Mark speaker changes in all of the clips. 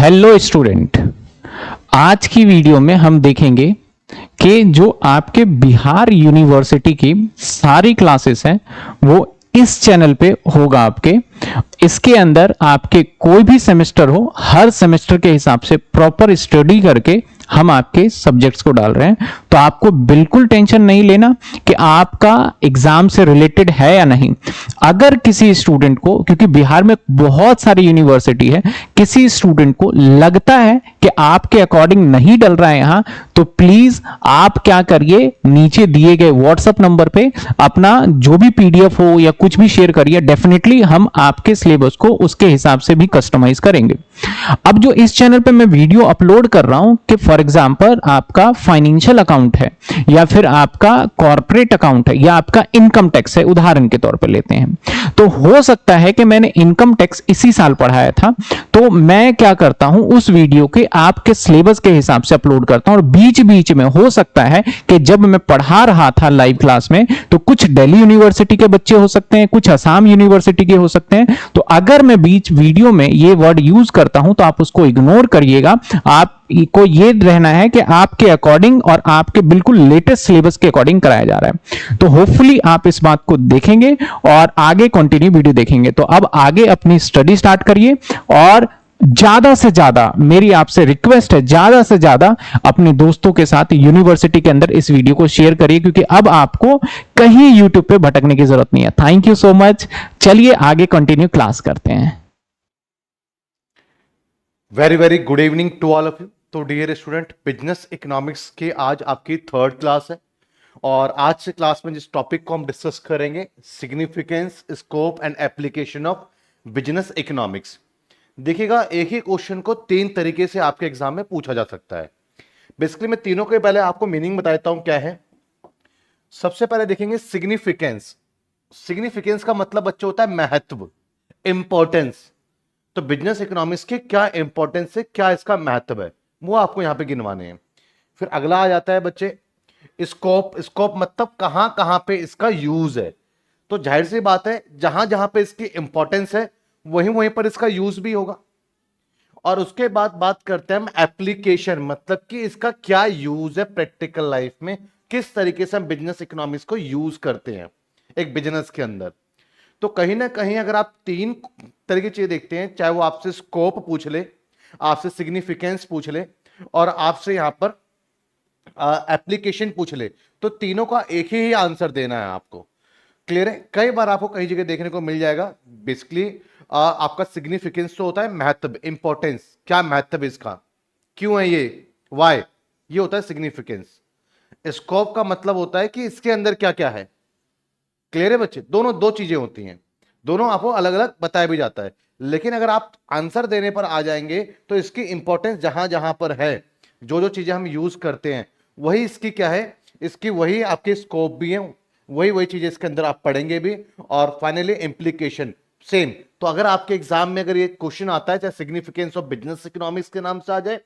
Speaker 1: Hello student, आज की video में हम देखेंगे कि जो आपके बिहार यूनिवर्सिटी की सारी क्लासेस हैं वो इस चैनल पे होगा आपके। इसके अंदर आपके कोई भी सेमेस्टर हो, हर सेमेस्टर के हिसाब से प्रॉपर स्टडी करके हम आपके सब्जेक्ट्स को डाल रहे हैं। तो आपको बिल्कुल टेंशन नहीं लेना कि आपका एग्जाम से रिलेटेड है या नहीं। अगर किसी स्टूडेंट को, क्योंकि बिहार में बहुत सारी यूनिवर्सिटी है, किसी स्टूडेंट को लगता है कि आपके अकॉर्डिंग नहीं डल रहा है यहां, तो प्लीज आप क्या करिए, नीचे दिए गए व्हाट्सएप नंबर पे अपना जो भी पीडीएफ हो या कुछ भी शेयर करिए। डेफिनेटली हम आपके सिलेबस को उसके हिसाब से भी कस्टमाइज करेंगे। अब जो इस चैनल पे मैं वीडियो अपलोड कर रहा हूं कि फॉर एग्जांपल आपका फाइनेंशियल अकाउंट है या फिर आपका कॉर्पोरेट अकाउंट है या आपका इनकम टैक्स है, उदाहरण के तौर पे लेते हैं, तो हो सकता है कि मैंने इनकम टैक्स इसी साल पढ़ाया था, तो मैं क्या करता हूं, उस वीडियो के आपके सिलेबस के हिसाब से अपलोड करता हूं। और बीच बीच में हो सकता है कि जब मैं पढ़ा रहा था लाइव क्लास में, तो कुछ दिल्ली यूनिवर्सिटी के बच्चे हो सकते हैं, कुछ असम यूनिवर्सिटी के हो सकते हैं। तो अगर मैं बीच वीडियो में ये वर्ड यूज करता हूं तो आप उसको इग्नोर करिएगा। आपको ये रहना है कि आपके अकॉर्डिंग और आपके बिल्कुल लेटेस्ट सिलेबस के अकॉर्डिंग कराया जा रहा है। तो होपफुली आप इस बात को देखेंगे और आगे कंटिन्यू वीडियो देखेंगे। तो अब आगे अपनी स्टडी स्टार्ट करिए और ज्यादा से ज्यादा मेरी आपसे रिक्वेस्ट है, ज्यादा से ज्यादा अपने दोस्तों के साथ यूनिवर्सिटी के अंदर इस वीडियो को शेयर करिए, क्योंकि अब आपको कहीं यूट्यूब पे भटकने की जरूरत नहीं है। Thank you so much. चलिए आगे कंटिन्यू क्लास करते हैं।
Speaker 2: Very very good evening to all of you. तो डियर स्टूडेंट, बिजनेस इकोनॉमिक्स की आज आपकी थर्ड क्लास है और आज से क्लास में जिस टॉपिक को हम डिस्कस करेंगे, significance, scope and application of business economics. देखिएगा, एक ही क्वेश्चन को तीन तरीके से आपके एग्जाम में पूछा जा सकता है। बेसिकली मैं तीनों के पहले आपको मीनिंग बता देता हूं क्या है। सबसे पहले देखेंगे सिग्निफिकेंस। सिग्निफिकेंस का मतलब बच्चे होता है महत्व, इंपॉर्टेंस। तो बिजनेस इकोनॉमिक्स के क्या इंपॉर्टेंस है, क्या इसका महत्व है, वो आपको यहां पे गिनवाने हैं। फिर अगला आ जाता है बच्चे स्कोप। स्कोप मतलब कहां कहां पे इसका यूज है। तो जाहिर सी बात है, जहां जहां पे इसकी इंपॉर्टेंस है वहीं वहीं पर इसका यूज भी होगा। और उसके बाद बात करते हैं हम एप्लीकेशन, मतलब कि इसका क्या यूज है प्रैक्टिकल लाइफ में, किस तरीके से हम बिजनेस इकोनॉमिक्स को यूज करते हैं एक बिजनेस के अंदर। तो कहीं ना कहीं अगर आप तीन तरह की चीजें देखते हैं, चाहे वो आपसे स्कोप पूछ ले, आपसे सिग्निफिकेंस पूछ ले और आपसे यहां पर एप्लीकेशन पूछ ले, तो तीनों का एक ही आंसर देना है आपको। क्लियर है? कई बार आपको कई जगह देखने को मिल जाएगा। बेसिकली आपका सिग्निफिकेंस तो होता है महत्व, इंपॉर्टेंस, क्या महत्व है इसका, क्यों है ये, वाई, ये होता है सिग्निफिकेंस। स्कोप का मतलब होता है कि इसके अंदर क्या क्या है। क्लियर है बच्चे? दोनों दो चीजें होती हैं, दोनों आपको अलग अलग बताया भी जाता है। लेकिन अगर आप आंसर देने पर आ जाएंगे तो इसकी इंपॉर्टेंस जहां जहां पर है, जो जो चीजें हम यूज करते हैं, वही इसकी क्या है, इसकी वही आपके स्कोप भी है, वही वही चीजें इसके अंदर आप पढ़ेंगे भी। और फाइनली इंप्लीकेशन सेम। तो अगर आपके एग्जाम में अगर ये क्वेश्चन आता है, चाहे सिग्निफिकेंस ऑफ बिजनेस इकोनॉमिक्स के नाम से आ जाए,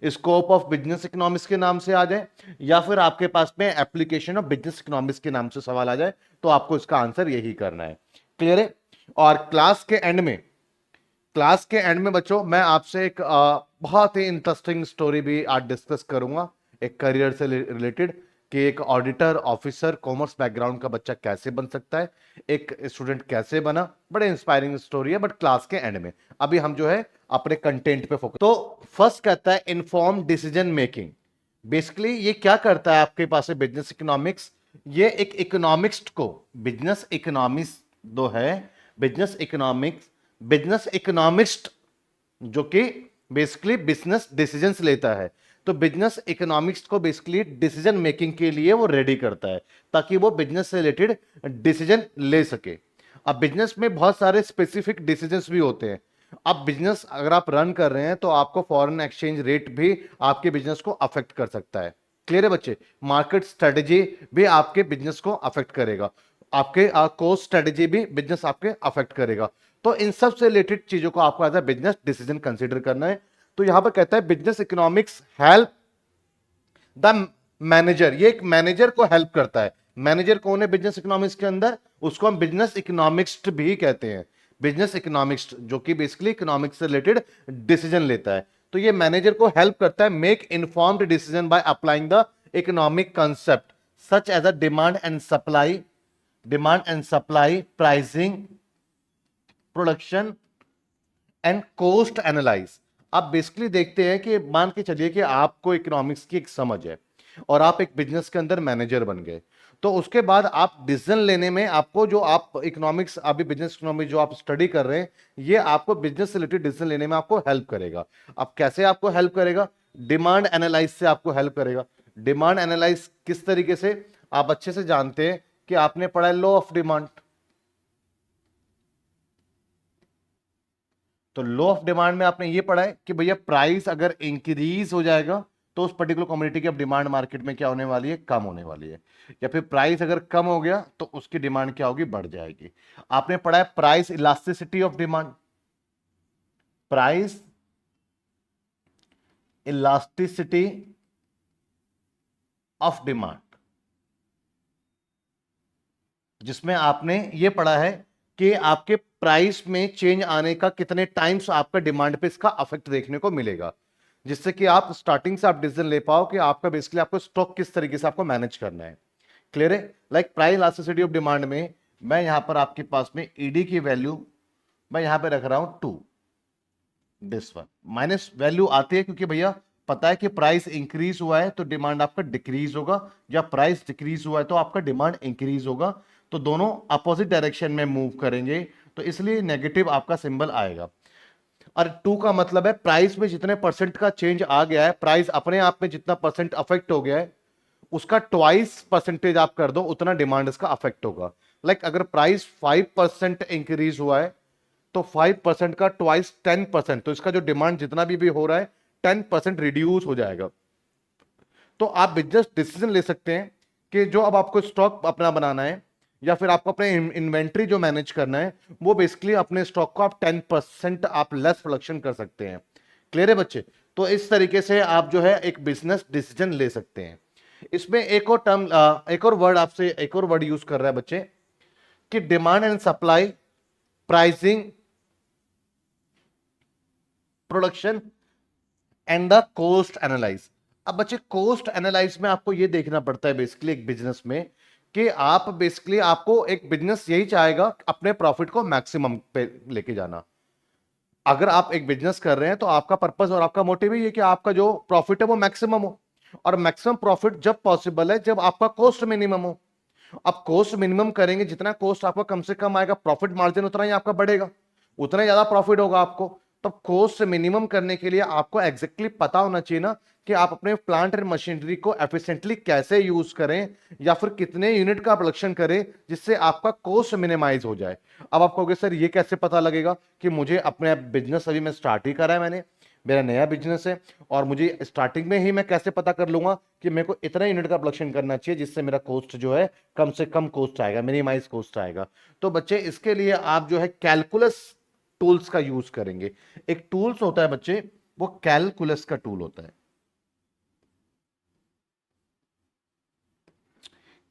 Speaker 2: स्कोप ऑफ बिजनेस इकोनॉमिक्स के नाम से आ जाए, या फिर आपके पास में एप्लीकेशन ऑफ बिजनेस इकोनॉमिक्स के नाम से सवाल आ जाए, तो आपको इसका आंसर यही करना है। क्लियर है? और क्लास के एंड में बच्चों मैं आपसे एक बहुत ही इंटरेस्टिंग स्टोरी भी आज डिस्कस करूंगा, एक करियर से रिलेटेड, कि एक ऑडिटर ऑफिसर कॉमर्स बैकग्राउंड का बच्चा कैसे बन सकता है, एक स्टूडेंट कैसे बना। बड़े इंस्पायरिंग स्टोरी है, बट क्लास के एंड में। अभी हम जो है अपने कंटेंट पे फोकस। तो फर्स्ट कहता है इन्फॉर्म डिसीजन मेकिंग। बेसिकली ये क्या करता है आपके पास है बिजनेस इकोनॉमिक्स, ये एक इकोनॉमिक्स को, बिजनेस इकोनॉमिक्स दो है, बिजनेस इकोनॉमिस्ट जो कि बेसिकली बिजनेस डिसीजंस लेता है, तो बिजनेस इकोनॉमिक्स को बेसिकली डिसीजन मेकिंग के लिए वो रेडी करता है, ताकि वो बिजनेस से रिलेटेड डिसीजन ले सके। अब बिजनेस में बहुत सारे स्पेसिफिक डिसीजंस भी होते हैं। अब बिजनेस अगर आप रन कर रहे हैं तो आपको फॉरेन एक्सचेंज रेट भी आपके बिजनेस को अफेक्ट कर सकता है। क्लियर है बच्चे? मार्केट स्ट्रेटेजी भी आपके बिजनेस को अफेक्ट करेगा, आपके कोस्ट स्ट्रेटेजी भी बिजनेस आपके अफेक्ट करेगा। तो इन सब से रिलेटेड चीजों को आपको as a business decision consider करना है। तो यहां पर कहता है business economics help the manager, ये एक मैनेजर को हेल्प करता है। मैनेजर कौन है बिजनेस इकोनॉमिक्स के अंदर? उसको हम बिजनेस इकोनॉमिक्स्ट भी कहते हैं। बिजनेस इकोनॉमिक्स्ट जो कि बेसिकली इकोनॉमिक्स से रिलेटेड डिसीजन लेता है। तो ये मैनेजर को हेल्प करता है make informed decision by applying the economic concept such as a demand and supply, pricing, production and cost analyse. आप बेसिकली देखते हैं कि मान के चलिए कि आपको इकोनॉमिक्स की एक समझ है और आप एक बिजनेस के अंदर मैनेजर बन गए, तो उसके बाद आप डिसीजन लेने में आपको जो आप इकोनॉमिक्स अभी बिजनेस इकोनॉमिक्स जो आप स्टडी कर रहे हैं, ये आपको बिजनेस से रिलेटेड डिसीजन लेने में आपको हेल्प करेगा। अब कैसे आपको हेल्प करेगा? डिमांड एनालाइज से आपको हेल्प करेगा। डिमांड एनालाइज किस तरीके से? आप अच्छे से जानते हैं कि आपने पढ़ा है लॉ ऑफ डिमांड। तो लॉ ऑफ डिमांड में आपने ये पढ़ा है कि भैया प्राइस अगर इंक्रीज हो जाएगा तो उस पर्टिकुलर कम्युनिटी की अब डिमांड मार्केट में क्या होने वाली है? कम होने वाली है। या फिर प्राइस अगर कम हो गया तो उसकी डिमांड क्या होगी? बढ़ जाएगी। आपने पढ़ा है price elasticity of demand. Price elasticity of demand, जिसमें आपने ये पढ़ा है कि आपके प्राइस में चेंज आने का कितने टाइम्स आपका डिमांड पे इसका अफेक्ट देखने को मिलेगा, जिससे कि आप स्टार्टिंग से आप डिसीजन ले पाओ कि आपका बेसिकली आपको स्टॉक किस तरीके से आपको मैनेज करना है। क्लियर है? Like price elasticity of demand में मैं यहां पर आपके पास में ईडी की वैल्यू मैं यहां पे रख रहा हूं 2, दिस वन माइनस वैल्यू आती है क्योंकि भैया पता है कि प्राइस इंक्रीज हुआ है तो डिमांड आपका डिक्रीज होगा, या प्राइस डिक्रीज हुआ है तो आपका डिमांड इंक्रीज होगा, तो दोनों अपोजिट डायरेक्शन में मूव करेंगे, तो इसलिए नेगेटिव आपका सिंबल आएगा। और 2 का मतलब है प्राइस में जितने परसेंट का चेंज आ गया है, प्राइस अपने आप में जितना परसेंट अफेक्ट हो गया है उसका ट्वाइस परसेंटेज आप कर दो, उतना डिमांड इसका अफेक्ट होगा। लाइक अगर प्राइस 5% इंक्रीज हुआ है तो 5% का ट्वाइस 10%, तो इसका जो डिमांड जितना भी हो रहा है 10% रिड्यूस हो जाएगा। तो आप बिजनेस डिसीजन ले सकते हैं कि जो अब आपको स्टॉक अपना बनाना है या फिर आपको अपने इन्वेंट्री जो मैनेज करना है, वो बेसिकली अपने स्टॉक को आप 10% आप लेस प्रोडक्शन कर सकते हैं। क्लियर है बच्चे? तो इस तरीके से आप जो है एक बिजनेस डिसीजन ले सकते हैं। इसमें एक और टर्म एक और वर्ड आपसे एक और वर्ड यूज कर रहा है बच्चे कि demand and supply, pricing, production and the cost analyse. अब बच्चे कोस्ट एनालाइज में आपको यह देखना पड़ता है बेसिकली एक बिजनेस में कि आप बेसिकली आपको एक बिजनेस यही चाहेगा अपने प्रॉफिट को मैक्सिमम पे लेके जाना। अगर आप एक बिजनेस कर रहे हैं तो आपका पर्पस और आपका मोटिव ही है कि आपका जो प्रॉफिट है वो मैक्सिमम हो, और मैक्सिमम प्रॉफिट जब पॉसिबल है जब आपका कॉस्ट मिनिमम हो। अब कॉस्ट मिनिमम करेंगे, जितना कॉस्ट आपका कम से कम आएगा प्रॉफिट मार्जिन उतना ही आपका बढ़ेगा, उतना ही ज्यादा प्रॉफिट होगा आपको। तो कॉस्ट मिनिमम करने के लिए आपको एग्जैक्टली पता होना चाहिए ना कि आप अपने प्लांट एंड मशीनरी को एफिशिएंटली कैसे यूज करें या फिर कितने यूनिट का प्रोडक्शन करें जिससे आपका कॉस्ट मिनिमाइज हो जाए। अब आप कहोगे सर ये कैसे पता लगेगा कि मुझे अपने बिजनेस अभी मैं स्टार्ट ही करा है, मैंने मेरा नया बिजनेस है और मुझे स्टार्टिंग में ही मैं कैसे पता कर लूंगा कि मेरे को इतना यूनिट का प्रोडक्शन करना चाहिए जिससे मेरा कॉस्ट जो है कम से कम कॉस्ट आएगा, मिनिमाइज कॉस्ट आएगा। तो बच्चे इसके लिए आप जो है कैलकुलस टूल्स का यूज करेंगे। एक टूल्स होता है बच्चे, वो कैलकुलस का टूल होता है।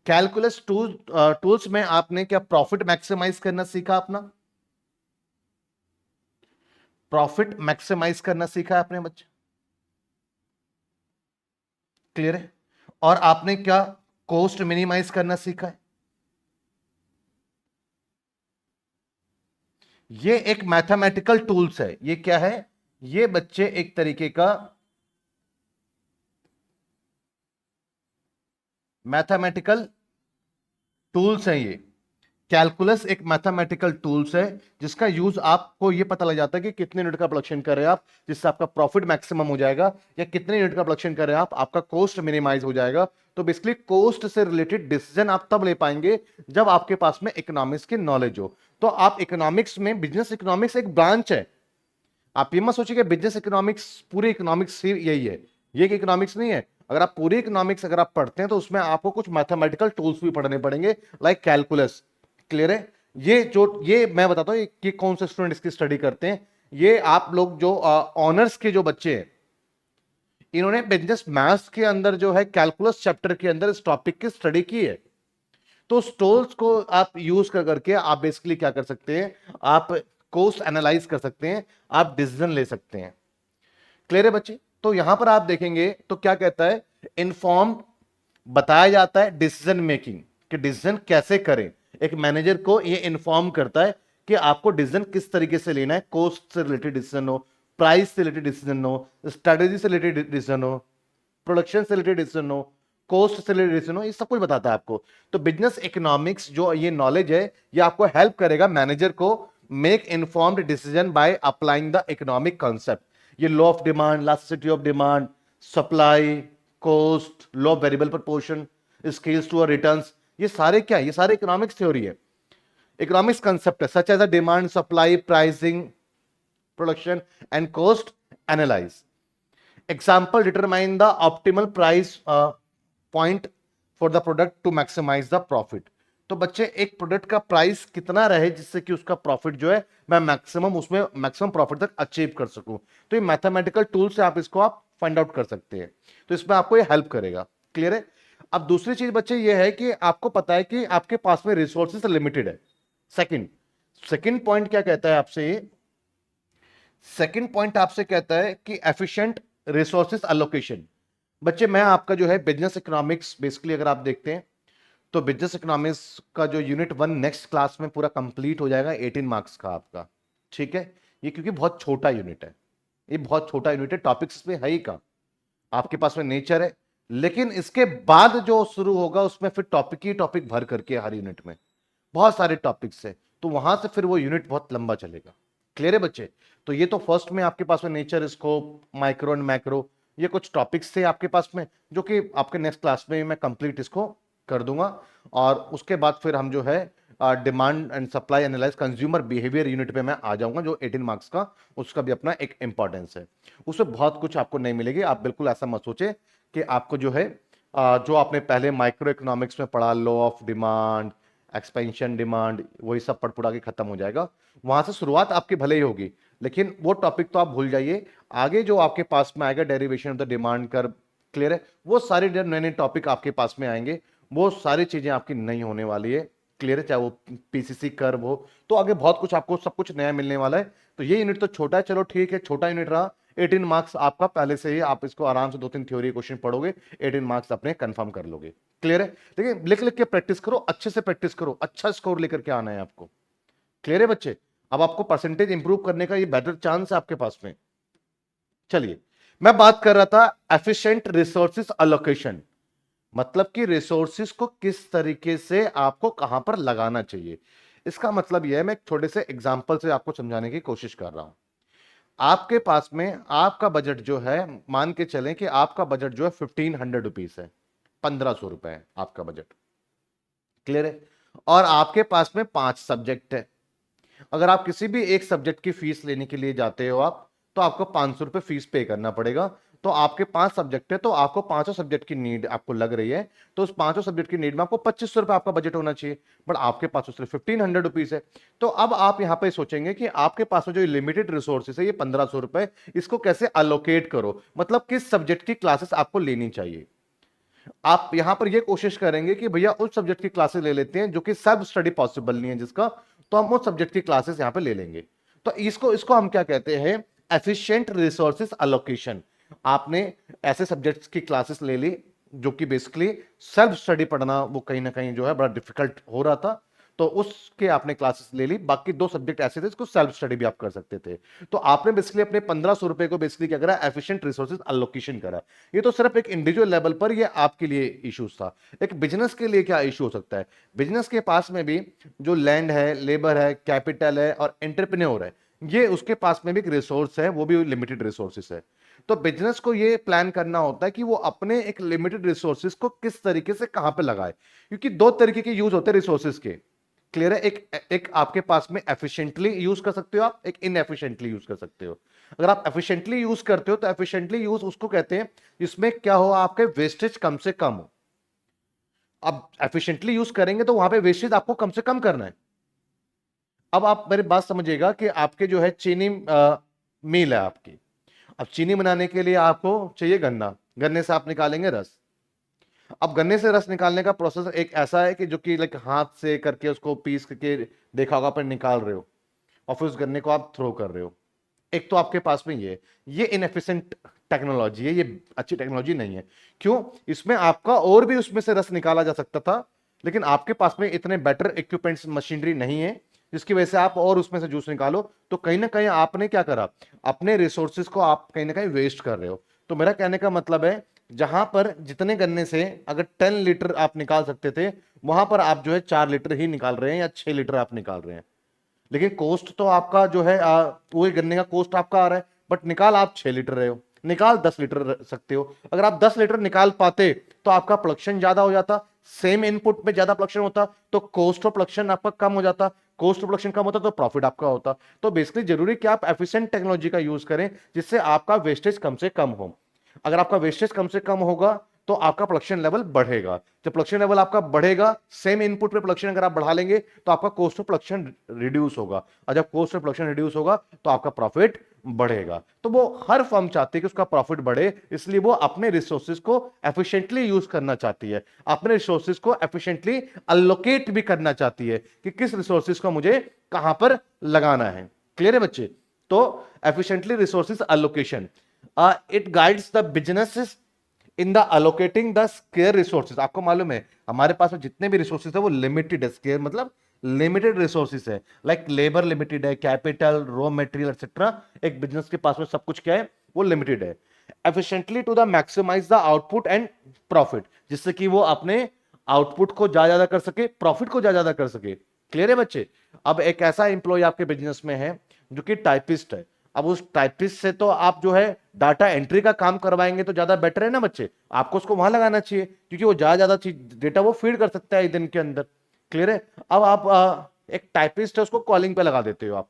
Speaker 2: कैलकुलस टूल्स में आपने क्या प्रॉफिट मैक्सिमाइज करना सीखा? अपना प्रॉफिट मैक्सिमाइज करना सीखा है आपने बच्चे? क्लियर है? और आपने क्या कॉस्ट मिनिमाइज करना सीखा है? ये एक मैथमेटिकल टूल्स है। ये क्या है? ये बच्चे एक तरीके का मैथमेटिकल टूल्स है। ये कैलकुलस एक मैथमेटिकल टूल्स है जिसका यूज आपको ये पता लग जाता है कि कितने यूनिट का प्रोडक्शन कर रहे हैं आप जिससे आपका प्रॉफिट मैक्सिमम हो जाएगा, या कितने यूनिट का प्रोडक्शन कर रहे हैं आप आपका कॉस्ट मिनिमाइज हो जाएगा। तो बेसिकली कॉस्ट से रिलेटेड डिसीजन आप तब ले पाएंगे जब आपके पास में इकोनॉमिक्स की नॉलेज हो। तो आप इकोनॉमिक्स में बिजनेस इकोनॉमिक्स एक ब्रांच है। आप ये मत सोचिए कि बिजनेस इकोनॉमिक्स पूरी इकोनॉमिक्स ही यही है, ये इकोनॉमिक्स नहीं है। अगर आप पूरी इकोनॉमिक्स अगर आप पढ़ते हैं तो उसमें आपको कुछ मैथमेटिकल टूल्स भी पढ़ने पड़ेंगे, लाइक कैलकुलस। क्लियर है? ये मैं बताता हूं कि कौन से स्टूडेंट इसकी स्टडी करते हैं। ये आप लोग जो ऑनर्स के जो बच्चे हैं इन्होंने बिजनेस मैथ्स के अंदर जो है कैलकुलस चैप्टर के अंदर इस टॉपिक की स्टडी की है। तो टूल्स को आप यूज कर करके आप बेसिकली क्या कर सकते हैं? आप कॉस्ट एनालाइज कर सकते हैं, आप डिसीजन ले सकते हैं। क्लियर है बच्चे? तो यहां पर आप देखेंगे तो क्या कहता है, इन्फॉर्म बताया जाता है डिसीजन मेकिंग, कि डिसीजन कैसे करें। एक मैनेजर को ये इन्फॉर्म करता है कि आपको डिसीजन किस तरीके से लेना है, कॉस्ट से रिलेटेड डिसीजन हो, प्राइस से रिलेटेड डिसीजन हो, स्ट्रेटेजी से रिलेटेड डिसीजन हो, प्रोडक्शन से रिलेटेड डिसीजन हो, कॉस्ट से रिलेटेड डिसीजन हो, ये सब कुछ बताता है आपको। तो बिजनेस इकोनॉमिक्स जो ये नॉलेज है, ये आपको हेल्प करेगा मैनेजर को make informed decision by applying the economic concept. ये law of demand, elasticity of demand, supply, cost, law of variable proportion, scales to returns, ये सारे क्या है, ये सारे इकोनॉमिक्स थ्योरी है, इकोनॉमिक्स कंसेप्ट है, such as a demand, supply, pricing, production and cost analyse. Example, determine the optimal price point for the product to maximise the profit. तो बच्चे एक प्रोडक्ट का प्राइस कितना रहे जिससे कि उसका प्रॉफिट जो है मैं मैक्सिमम प्रॉफिट तक अचीव कर सकूं। तो ये मैथमेटिकल टूल से आप इसको आप फाइंड आउट कर सकते हैं, तो इसमें आपको ये हेल्प करेगा। क्लियर है? अब दूसरी चीज बच्चे ये है कि आपको पता है कि आपके पास में रिसोर्सेज लिमिटेड है। सेकंड सेकंड पॉइंट क्या कहता है आपसे, सेकंड पॉइंट आपसे कहता है कि एफिशिएंट रिसोर्सेज एलोकेशन। बच्चे मैं आपका जो है बिजनेस इकोनॉमिक्स बेसिकली अगर आप देखते हैं तो बिजनेस इकोनॉमिक्स का जो यूनिट 1 नेक्स्ट क्लास में पूरा कंप्लीट हो जाएगा 18 मार्क्स का आपका। ठीक है? ये क्योंकि बहुत छोटा यूनिट है, ये बहुत छोटा यूनिट है, टॉपिक्स में है ही का, आपके पास में नेचर है, लेकिन इसके बाद जो शुरू होगा उसमें फिर टॉपिक ही टॉपिक भर करके हर यूनिट में बहुत सारे टॉपिक्स है, तो वहां से फिर वो यूनिट बहुत लंबा चलेगा। क्लियर है बच्चे? तो ये तो फर्स्ट में आपके पास में nature, scope, micro and macro, ये कुछ टॉपिक्स थे आपके पास में जो कि आपके नेक्स्ट क्लास में मैं कंप्लीट इसको कर दूंगा। और उसके बाद फिर हम जो है demand and supply analyse consumer behaviour unit पे मैं आ जाऊंगा जो 18 मार्क्स का, उसका भी अपना एक इंपॉर्टेंस है, उसमें बहुत कुछ आपको नहीं मिलेगी। आप बिल्कुल ऐसा मत सोचे कि आपको जो है जो आपने पहले माइक्रो इकोनॉमिक्स में पढ़ा, law of demand, expansion demand, वही सब पढ़ पुढ़ा के खत्म हो जाएगा। वहां से शुरुआत आपकी भले ही होगी, लेकिन वो टॉपिक तो आप भूल जाइए। आगे जो आपके पास में आएगा derivation of the demand curve, clear है, वो सारे नए नए टॉपिक आपके पास में आएंगे, वो सारी चीजें आपकी नहीं होने वाली है। क्लियर है? चाहे वो पीसीसी कर्व हो, तो आगे बहुत कुछ आपको सब कुछ नया मिलने वाला है। तो ये यूनिट तो छोटा है, चलो ठीक है, छोटा यूनिट रहा। 18 मार्क्स आपका पहले से ही, आप इसको आराम से 2-3 थ्योरी क्वेश्चन पढ़ोगे, 18 मार्क्स अपने कंफर्म कर लोगे। क्लियर है? लेकिन लिख लिख के प्रैक्टिस करो, अच्छे से प्रैक्टिस करो, अच्छा स्कोर लेकर के आना है आपको। क्लियर है बच्चे? अब आपको परसेंटेज इंप्रूव करने का ये बेटर चांस है आपके पास में। चलिए, मैं बात कर रहा था एफिशिएंट रिसोर्सेज अलोकेशन, मतलब कि रिसोर्सेज को किस तरीके से आपको कहां पर लगाना चाहिए। इसका मतलब यह है, मैं एक छोटे से एग्जांपल से आपको समझाने की कोशिश कर रहा हूं। आपके पास में आपका बजट जो है, मान के चलें कि आपका बजट जो है 1500 रुपीज है, 1500 रुपए है आपका बजट। क्लियर है? और आपके पास में 5 सब्जेक्ट है। अगर आप किसी भी एक सब्जेक्ट की फीस लेने के लिए जाते हो आप, तो आपको 500 रुपए फीस पे करना पड़ेगा। तो आपके 5 सब्जेक्ट है, तो आपको पांचों सब्जेक्ट की नीड आपको लग रही है, तो उस पांचों सब्जेक्ट की नीड में आपको 2500 रुपए आपका बजट होना चाहिए, बट आपके पास सिर्फ 1500 रुपीज है। तो अब आप यहां पे सोचेंगे कि आपके पास में जो लिमिटेड रिसोर्सेस है, ये 1500 रुपए, इसको कैसे अलोकेट करो, मतलब किस सब्जेक्ट की क्लासेस आपको लेनी चाहिए। आप यहां पर यह कोशिश करेंगे कि भैया उस सब्जेक्ट की क्लासेस ले लेते हैं जो कि सेल्फ स्टडी पॉसिबल नहीं है जिसका, तो हम उस सब्जेक्ट की क्लासेस यहां पे ले लेंगे। तो इसको इसको हम क्या कहते हैं, एफिशिएंट रिसोर्सेज अलोकेशन। आपने ऐसे सब्जेक्ट्स की क्लासेस ले ली जो कि बेसिकली सेल्फ स्टडी पढ़ना वो कहीं ना कहीं जो है बड़ा डिफिकल्ट हो रहा था, तो उसके आपने क्लासेस ले ली। बाकी 2 सब्जेक्ट ऐसे थे जिसको सेल्फ स्टडी भी आप कर सकते थे। तो आपने बेसिकली अपने 1500 रुपए को बेसिकली क्या करा, एफिशिएंट रिसोर्सेज अलोकेशन करा। ये तो सिर्फ एक इंडिविजुअल लेवल पर ये आपके लिए इश्यूज था। एक बिजनेस के लिए क्या इशू हो सकता है, बिजनेस के पास में भी जो लैंड है, लेबर है, कैपिटल है और एंटरप्रेन्योर है, ये उसके पास में भी एक रिसोर्स है, वो भी लिमिटेड रिसोर्सेस है। तो बिजनेस को ये प्लान करना होता है कि वो अपने एक लिमिटेड रिसोर्सेज को किस तरीके से कहां पे लगाए, क्योंकि 2 तरीके के यूज होते हैं रिसोर्सेज के। क्लियर है? एक आपके पास में एफिशिएंटली यूज कर सकते हो आप, एक इनएफिशिएंटली यूज कर सकते हो। अगर आप एफिशिएंटली यूज करते हो तो एफिशिएंटली यूज उसको कहते हैं जिसमें क्या हो, आपके वेस्टेज कम से कम हो। अब एफिशिएंटली यूज करेंगे तो वहां पे वेस्टेज आपको कम से कम करना है। अब आप मेरी बात समझिएगा कि आपके जो है चीनी मिल है आपकी, अब चीनी बनाने के लिए आपको चाहिए गन्ना, गन्ने से आप निकालेंगे रस। अब गन्ने से रस निकालने का प्रोसेस एक ऐसा है कि जो कि लाइक हाथ से करके उसको पीस करके देखा होगा पर निकाल रहे हो, और फिर उस गन्ने को आप थ्रो कर रहे हो। एक तो आपके पास में ये इनएफिशिएंट टेक्नोलॉजी है, ये अच्छी टेक्नोलॉजी नहीं है। क्यों? इसमें आपका और भी उसमें से रस निकाला जा सकता था, लेकिन आपके पास में इतने बेटर इक्विपमेंट्स मशीनरी नहीं है जिसकी वजह से आप और उसमें से जूस निकालो। तो कहीं ना कहीं आपने क्या करा, अपने रिसोर्सेज को आप कहीं ना कहीं वेस्ट कर रहे हो। तो मेरा कहने का मतलब है, जहां पर जितने गन्ने से अगर 10 लीटर आप निकाल सकते थे, वहां पर आप जो है 4 लीटर ही निकाल रहे हैं या 6 लीटर आप निकाल रहे हैं। लेकिन कोस्ट तो आपका जो है वही गन्ने का कोस्ट आपका आ रहा है, बट निकाल आप 6 लीटर रहे हो, निकाल 10 लीटर सकते हो। अगर आप 10 लीटर निकाल पाते तो आपका प्रोडक्शन ज्यादा हो जाता, सेम इनपुट में ज्यादा प्रोडक्शन होता, तो कॉस्ट ऑफ प्रोडक्शन आपका कम हो जाता, कॉस्ट ऑफ प्रोडक्शन कम होता तो प्रॉफिट आपका होता। तो बेसिकली जरूरी कि आप एफिशिएंट टेक्नोलॉजी का यूज करें जिससे आपका वेस्टेज कम से कम हो। अगर आपका वेस्टेज कम से कम होगा तो आपका प्रोडक्शन लेवल बढ़ेगा। जब प्रोडक्शन लेवल आपका बढ़ेगा, सेम इनपुट पे प्रोडक्शन अगर आप बढ़ा लेंगे तो आपका कॉस्ट ऑफ प्रोडक्शन रिड्यूस होगा, और जब कॉस्ट ऑफ प्रोडक्शन रिड्यूस होगा तो आपका प्रॉफिट बढ़ेगा। तो वो हर फर्म चाहती है कि उसका प्रॉफिट बढ़े, इसलिए वो अपने रिसोर्सेज को एफिशिएंटली यूज करना चाहती है, अपने रिसोर्सेज को एफिशिएंटली अलोकेट भी करना चाहती है कि किस रिसोर्सेज को मुझे कहां पर लगाना है। क्लियर है बच्चे? तो efficiently resources allocation, it guides the businesses in the allocating the square resources. आपको मालूम है हमारे पास में जितने भी रिसोर्सेज है वो लिमिटेड है, स्केयर मतलब लिमिटेड रिसोर्सेज है, लाइक लेबर लिमिटेड है, कैपिटल, रॉ मटेरियल एक्सेट्रा। एक बिजनेस के पास में सब कुछ क्या है, वो लिमिटेड है। Efficiently to the maximise the output and profit, जिससे कि वो अपने आउटपुट को ज्यादा कर सके, प्रॉफिट को ज्यादा कर सके। क्लियर है बच्चे? अब एक ऐसा एम्प्लॉय आपके बिजनेस में है जो कि टाइपिस्ट है, अब उस टाइपिस्ट से तो आप जो है डाटा एंट्री का काम करवाएंगे तो ज्यादा बेटर है ना बच्चे, आपको उसको वहां लगाना चाहिए क्योंकि वो ज्यादा डेटा वो फीड कर सकता है एक दिन के अंदर। क्लियर है? अब आप एक टाइपिस्ट है उसको कॉलिंग पे लगा देते हो आप,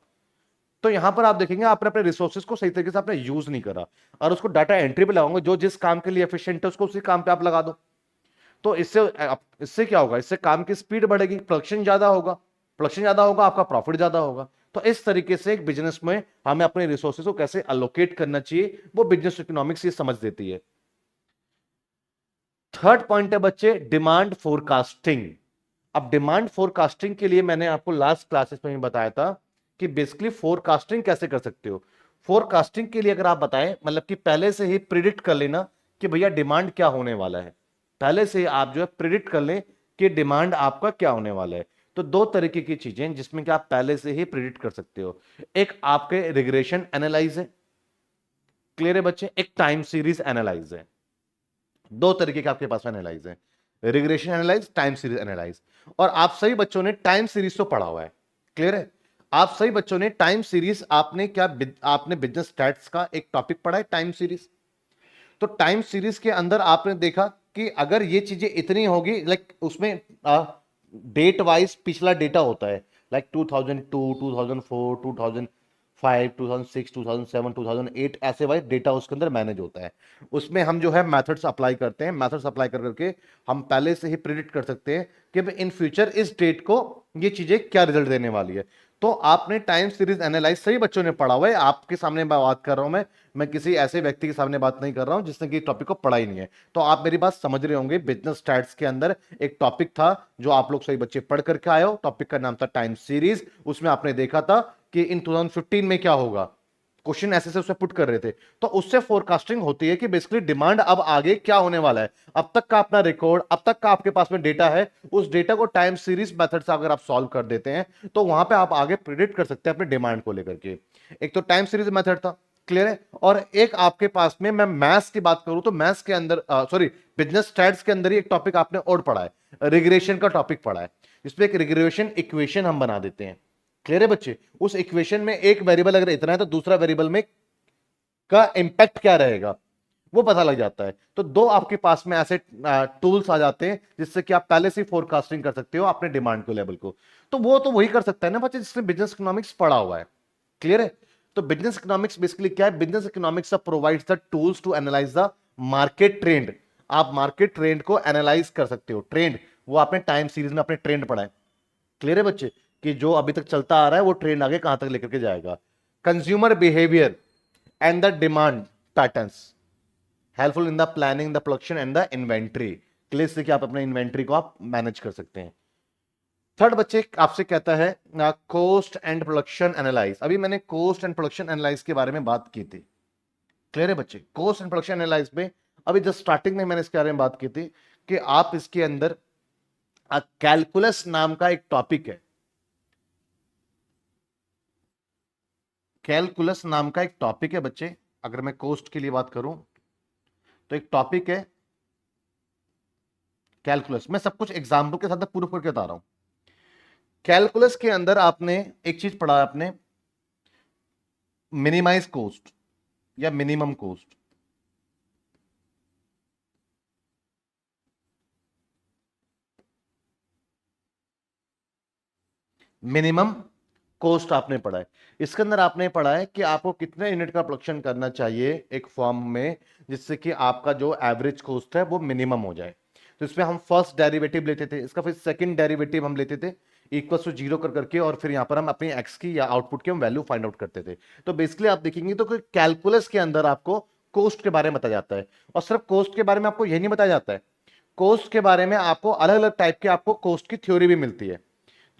Speaker 2: तो यहां पर आप देखेंगे आपने अपने रिसोर्सेज को सही तरीके से आपने यूज नहीं करा, और उसको डाटा एंट्री पे लगाओगे, जो जिस काम के लिए एफिशिएंट है उसको उसी काम पे आप लगा दो। तो इससे क्या होगा, इससे काम की स्पीड बढ़ेगी, प्रोडक्शन ज्यादा होगा, प्रोडक्शन ज्यादा होगा, आपका प्रॉफिट ज्यादा होगा। तो इस तरीके से एक बिजनेस में हमें अपने रिसोर्सेज को कैसे अलोकेट करना चाहिए वो बिजनेस इकोनॉमिक्स ये समझ देती है। थर्ड पॉइंट है बच्चे डिमांड फोरकास्टिंग। अब डिमांड फोरकास्टिंग के लिए मैंने आपको लास्ट क्लासेस में भी बताया था कि बेसिकली फोरकास्टिंग कैसे कर सकते हो। फोरकास्टिंग के लिए अगर आप बताएं, मतलब कि पहले से ही प्रिडिक्ट कर लेना कि भैया डिमांड क्या होने वाला है, पहले से आप जो है प्रिडिक्ट कर लें कि डिमांड आपका क्या होने वाला है। तो दो तरीके की चीजें जिसमें कि आप पहले से ही प्रिडिक्ट कर सकते हो, एक आपके रिग्रेशन एनालाइज है। क्लियर है बच्चे? एक टाइम सीरीज एनालाइज है। दो तरीके के आपके पास एनालाइज है, regression analyse, time series analyse. और आप सभी बच्चों ने टाइम सीरीज तो पढ़ा हुआ है। क्लियर है? आप सभी बच्चों ने टाइम सीरीज, आपने क्या आपने बिजनेस स्टैट्स का एक टॉपिक पढ़ा है टाइम सीरीज। तो टाइम सीरीज के अंदर आपने देखा कि अगर ये चीजें इतनी होगी, लाइक उसमें डेट वाइज पिछला डेटा होता है, लाइक 2002, 2004, 2005, 2006, 2007, 2008, ऐसे वाइज डेटा उसके अंदर मैनेज होता है। उसमें हम जो है मेथड्स अप्लाई करते हैं, मेथड्स अप्लाई कर करके हम पहले से ही प्रिडिक्ट कर सकते हैं कि इन फ्यूचर इस डेट को ये चीजें क्या रिजल्ट देने वाली है। तो आपने टाइम सीरीज एनालाइज सही बच्चों ने पढ़ा हुआ है, आपके सामने बात कर रहा हूं मैं किसी ऐसे व्यक्ति के सामने बात नहीं कर रहा हूं जिसने कि टॉपिक को पढ़ा ही नहीं है। तो आप मेरी बात समझ रहे होंगे, बिजनेस स्टैट्स के अंदर एक टॉपिक था जो आप लोग सही बच्चे पढ़ करके आए हो, टॉपिक का नाम था टाइम सीरीज। उसमें आपने देखा था कि इन 2015 में क्या होगा, क्वेश्चन ऐसे से उसमें पुट कर रहे थे। तो उससे फोरकास्टिंग होती है कि बेसिकली डिमांड अब आगे क्या होने वाला है। अब तक का अपना रिकॉर्ड, अब तक का आपके पास में डेटा है, उस डेटा को टाइम सीरीज मेथड से अगर आप सॉल्व कर देते हैं तो वहां पे आप आगे प्रिडिक्ट कर सकते हैं अपने डिमांड को लेकर के। एक तो टाइम सीरीज मेथड था, क्लियर है? और एक आपके पास में, मैं मैथ्स की बात करूं तो मैथ्स के अंदर सॉरी बिजनेस स्टैट्स के अंदर ही एक टॉपिक आपने और पढ़ा है, रिग्रेशन का टॉपिक पढ़ा है, जिसमें एक रिग्रेशन इक्वेशन हम बना देते हैं। क्लियर है बच्चे? उस इक्वेशन में एक वेरिएबल अगर इतना है तो दूसरा वेरिएबल में का इंपैक्ट क्या रहेगा वो पता लग जाता है। तो दो आपके पास में ऐसे टूल्स आ जाते हैं जिससे कि आप पहले से फोरकास्टिंग कर सकते हो अपने डिमांड को, लेवल को। तो वो तो वही कर सकता है ना बच्चे जिसने बिजनेस इकोनॉमिक्स पढ़ा हुआ है। क्लियर है? तो बिजनेस इकोनॉमिक्स बेसिकली क्या है, business economics provides the tools to analyse the market trend. आप मार्केट ट्रेंड को एनालाइज कर सकते हो। ट्रेंड वो आपने टाइम सीरीज में अपने ट्रेंड पढ़ा है। क्लियर है बच्चे? कि जो अभी तक चलता आ रहा है वो ट्रेंड आगे कहां तक लेकर के जाएगा। Consumer behaviour and the demand patterns helpful in the planning the production and the inventory. Clear से कि आप अपने इन्वेंट्री को आप मैनेज कर सकते हैं। थर्ड बच्चे आपसे कहता है कॉस्ट एंड प्रोडक्शन एनालाइज। अभी मैंने कॉस्ट एंड प्रोडक्शन एनालाइज के बारे में बात की थी, क्लियर है बच्चे? कॉस्ट एंड प्रोडक्शन एनालाइज में अभी जस्ट स्टार्टिंग में मैंने इसके बारे में बात की थी कि आप इसके अंदर कैलकुलस नाम का एक टॉपिक है, कैलकुलस नाम का एक टॉपिक है बच्चे। अगर मैं कॉस्ट के लिए बात करूं तो एक टॉपिक है कैलकुलस। मैं सब कुछ एग्जाम्पल के साथ प्रूफ करके बता रहा हूं। कैलकुलस के अंदर आपने एक चीज पढ़ा, आपने मिनिमाइज कॉस्ट या मिनिमम कॉस्ट। मिनिमम कॉस्ट आपने पढ़ा है। इसके अंदर आपने पढ़ा है कि आपको कितने यूनिट का प्रोडक्शन करना चाहिए एक फॉर्म में, जिससे कि आपका जो एवरेज कॉस्ट है वो मिनिमम हो जाए। तो इसमें हम फर्स्ट डेरिवेटिव लेते थे, इसका फिर सेकंड डेरिवेटिव हम लेते थे इक्वल टू जीरो कर करके, और फिर यहां पर हम अपनी एक्स की या आउटपुट की हम वैल्यू फाइंड आउट करते थे। तो बेसिकली आप देखेंगे तो कैलकुलस के अंदर आपको कॉस्ट के बारे में बताया जाता है। और सिर्फ कॉस्ट के बारे में आपको यही नहीं बताया जाता है, कॉस्ट के बारे में आपको अलग अलग टाइप के आपको कॉस्ट की थ्योरी भी मिलती है।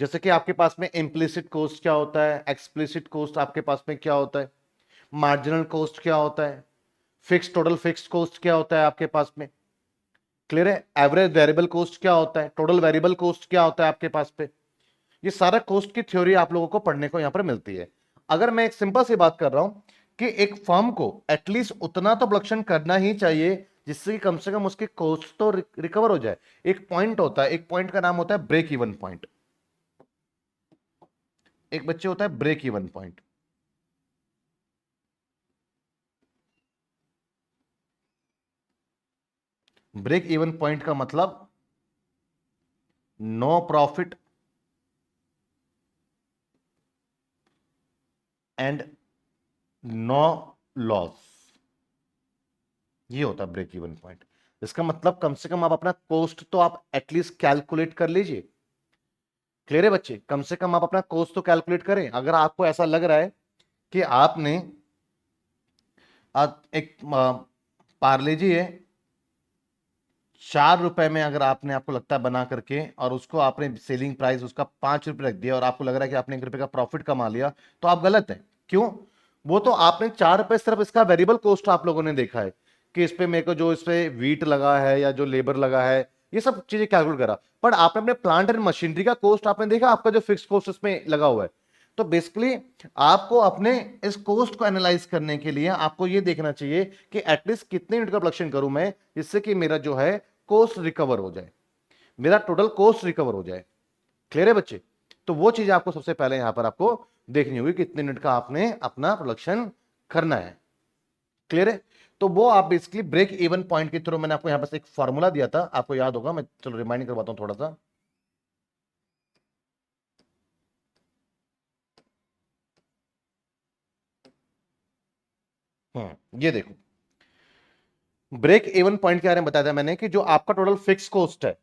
Speaker 2: जैसे कि आपके पास में इम्प्लिसिट कॉस्ट क्या होता है, एक्सप्लिसिट कॉस्ट आपके पास में क्या होता है, मार्जिनल कॉस्ट क्या होता है, फिक्स टोटल फिक्स कॉस्ट क्या होता है आपके पास में, क्लियर है? एवरेज वेरिएबल कॉस्ट क्या होता है, टोटल वेरिएबल कॉस्ट क्या होता है आपके पास पे। ये सारा कॉस्ट की थ्योरी आप लोगों को पढ़ने को यहां पर मिलती है। अगर मैं एक सिंपल सी बात कर रहा हूं कि एक फर्म को एटलीस्ट उतना तो प्रोडक्शन करना ही चाहिए जिससे कि कम से कम उसके कॉस्ट तो रिकवर हो जाए। एक पॉइंट होता है, एक पॉइंट का नाम होता है ब्रेक इवन पॉइंट। एक बच्चे होता है break even point. Break even point का मतलब no profit and no loss, ये होता है ब्रेक इवन पॉइंट। इसका मतलब कम से कम आप अपना कॉस्ट तो आप एटलीस्ट कैलकुलेट कर लीजिए। क्लियर है बच्चे? कम से कम आप अपना कॉस्ट तो कैलकुलेट करें। अगर आपको ऐसा लग रहा है कि आपने एक पार्ले जी है 4 रुपए में, अगर आपने आपको लगता है बना करके और उसको आपने सेलिंग प्राइस उसका 5 रुपए रख दिया और आपको लग रहा है कि आपने 1 रुपए का प्रॉफिट कमा लिया, तो आप गलत है। क्यों? वो तो आपने 4 रुपए सिर्फ इसका वेरिएबल कॉस्ट आप लोगों ने देखा है कि इस पे मेरे को जो इस पे वीट लगा है या जो लेबर लगा है, ये सब चीजें कैलकुलेट करा। पर आपने अपने प्लांट एंड मशीनरी का कॉस्ट आपने देखा, आपका जो फिक्स कॉस्ट इसमें लगा हुआ है। तो बेसिकली आपको अपने इस कॉस्ट को एनालाइज करने के लिए आपको ये देखना चाहिए कि एटलीस्ट कितने यूनिट का प्रोडक्शन करूं मैं जिससे कि मेरा जो है कॉस्ट रिकवर हो जाए, मेरा टोटल कॉस्ट रिकवर हो जाए। क्लियर है बच्चे? तो वो चीज आपको सबसे पहले यहां पर आपको देखनी होगी, कितने यूनिट का आपने अपना प्रोडक्शन करना है। क्लियर है? तो वो आप बेसिकली ब्रेक इवन पॉइंट के थ्रू, मैंने आपको यहां पर एक फॉर्मूला दिया था, आपको याद होगा, मैं चलो रिमाइंड करवाता हूं थोड़ा सा। ये देखो, ब्रेक इवन पॉइंट के बारे में बताया था मैंने कि जो आपका टोटल फिक्स कॉस्ट है,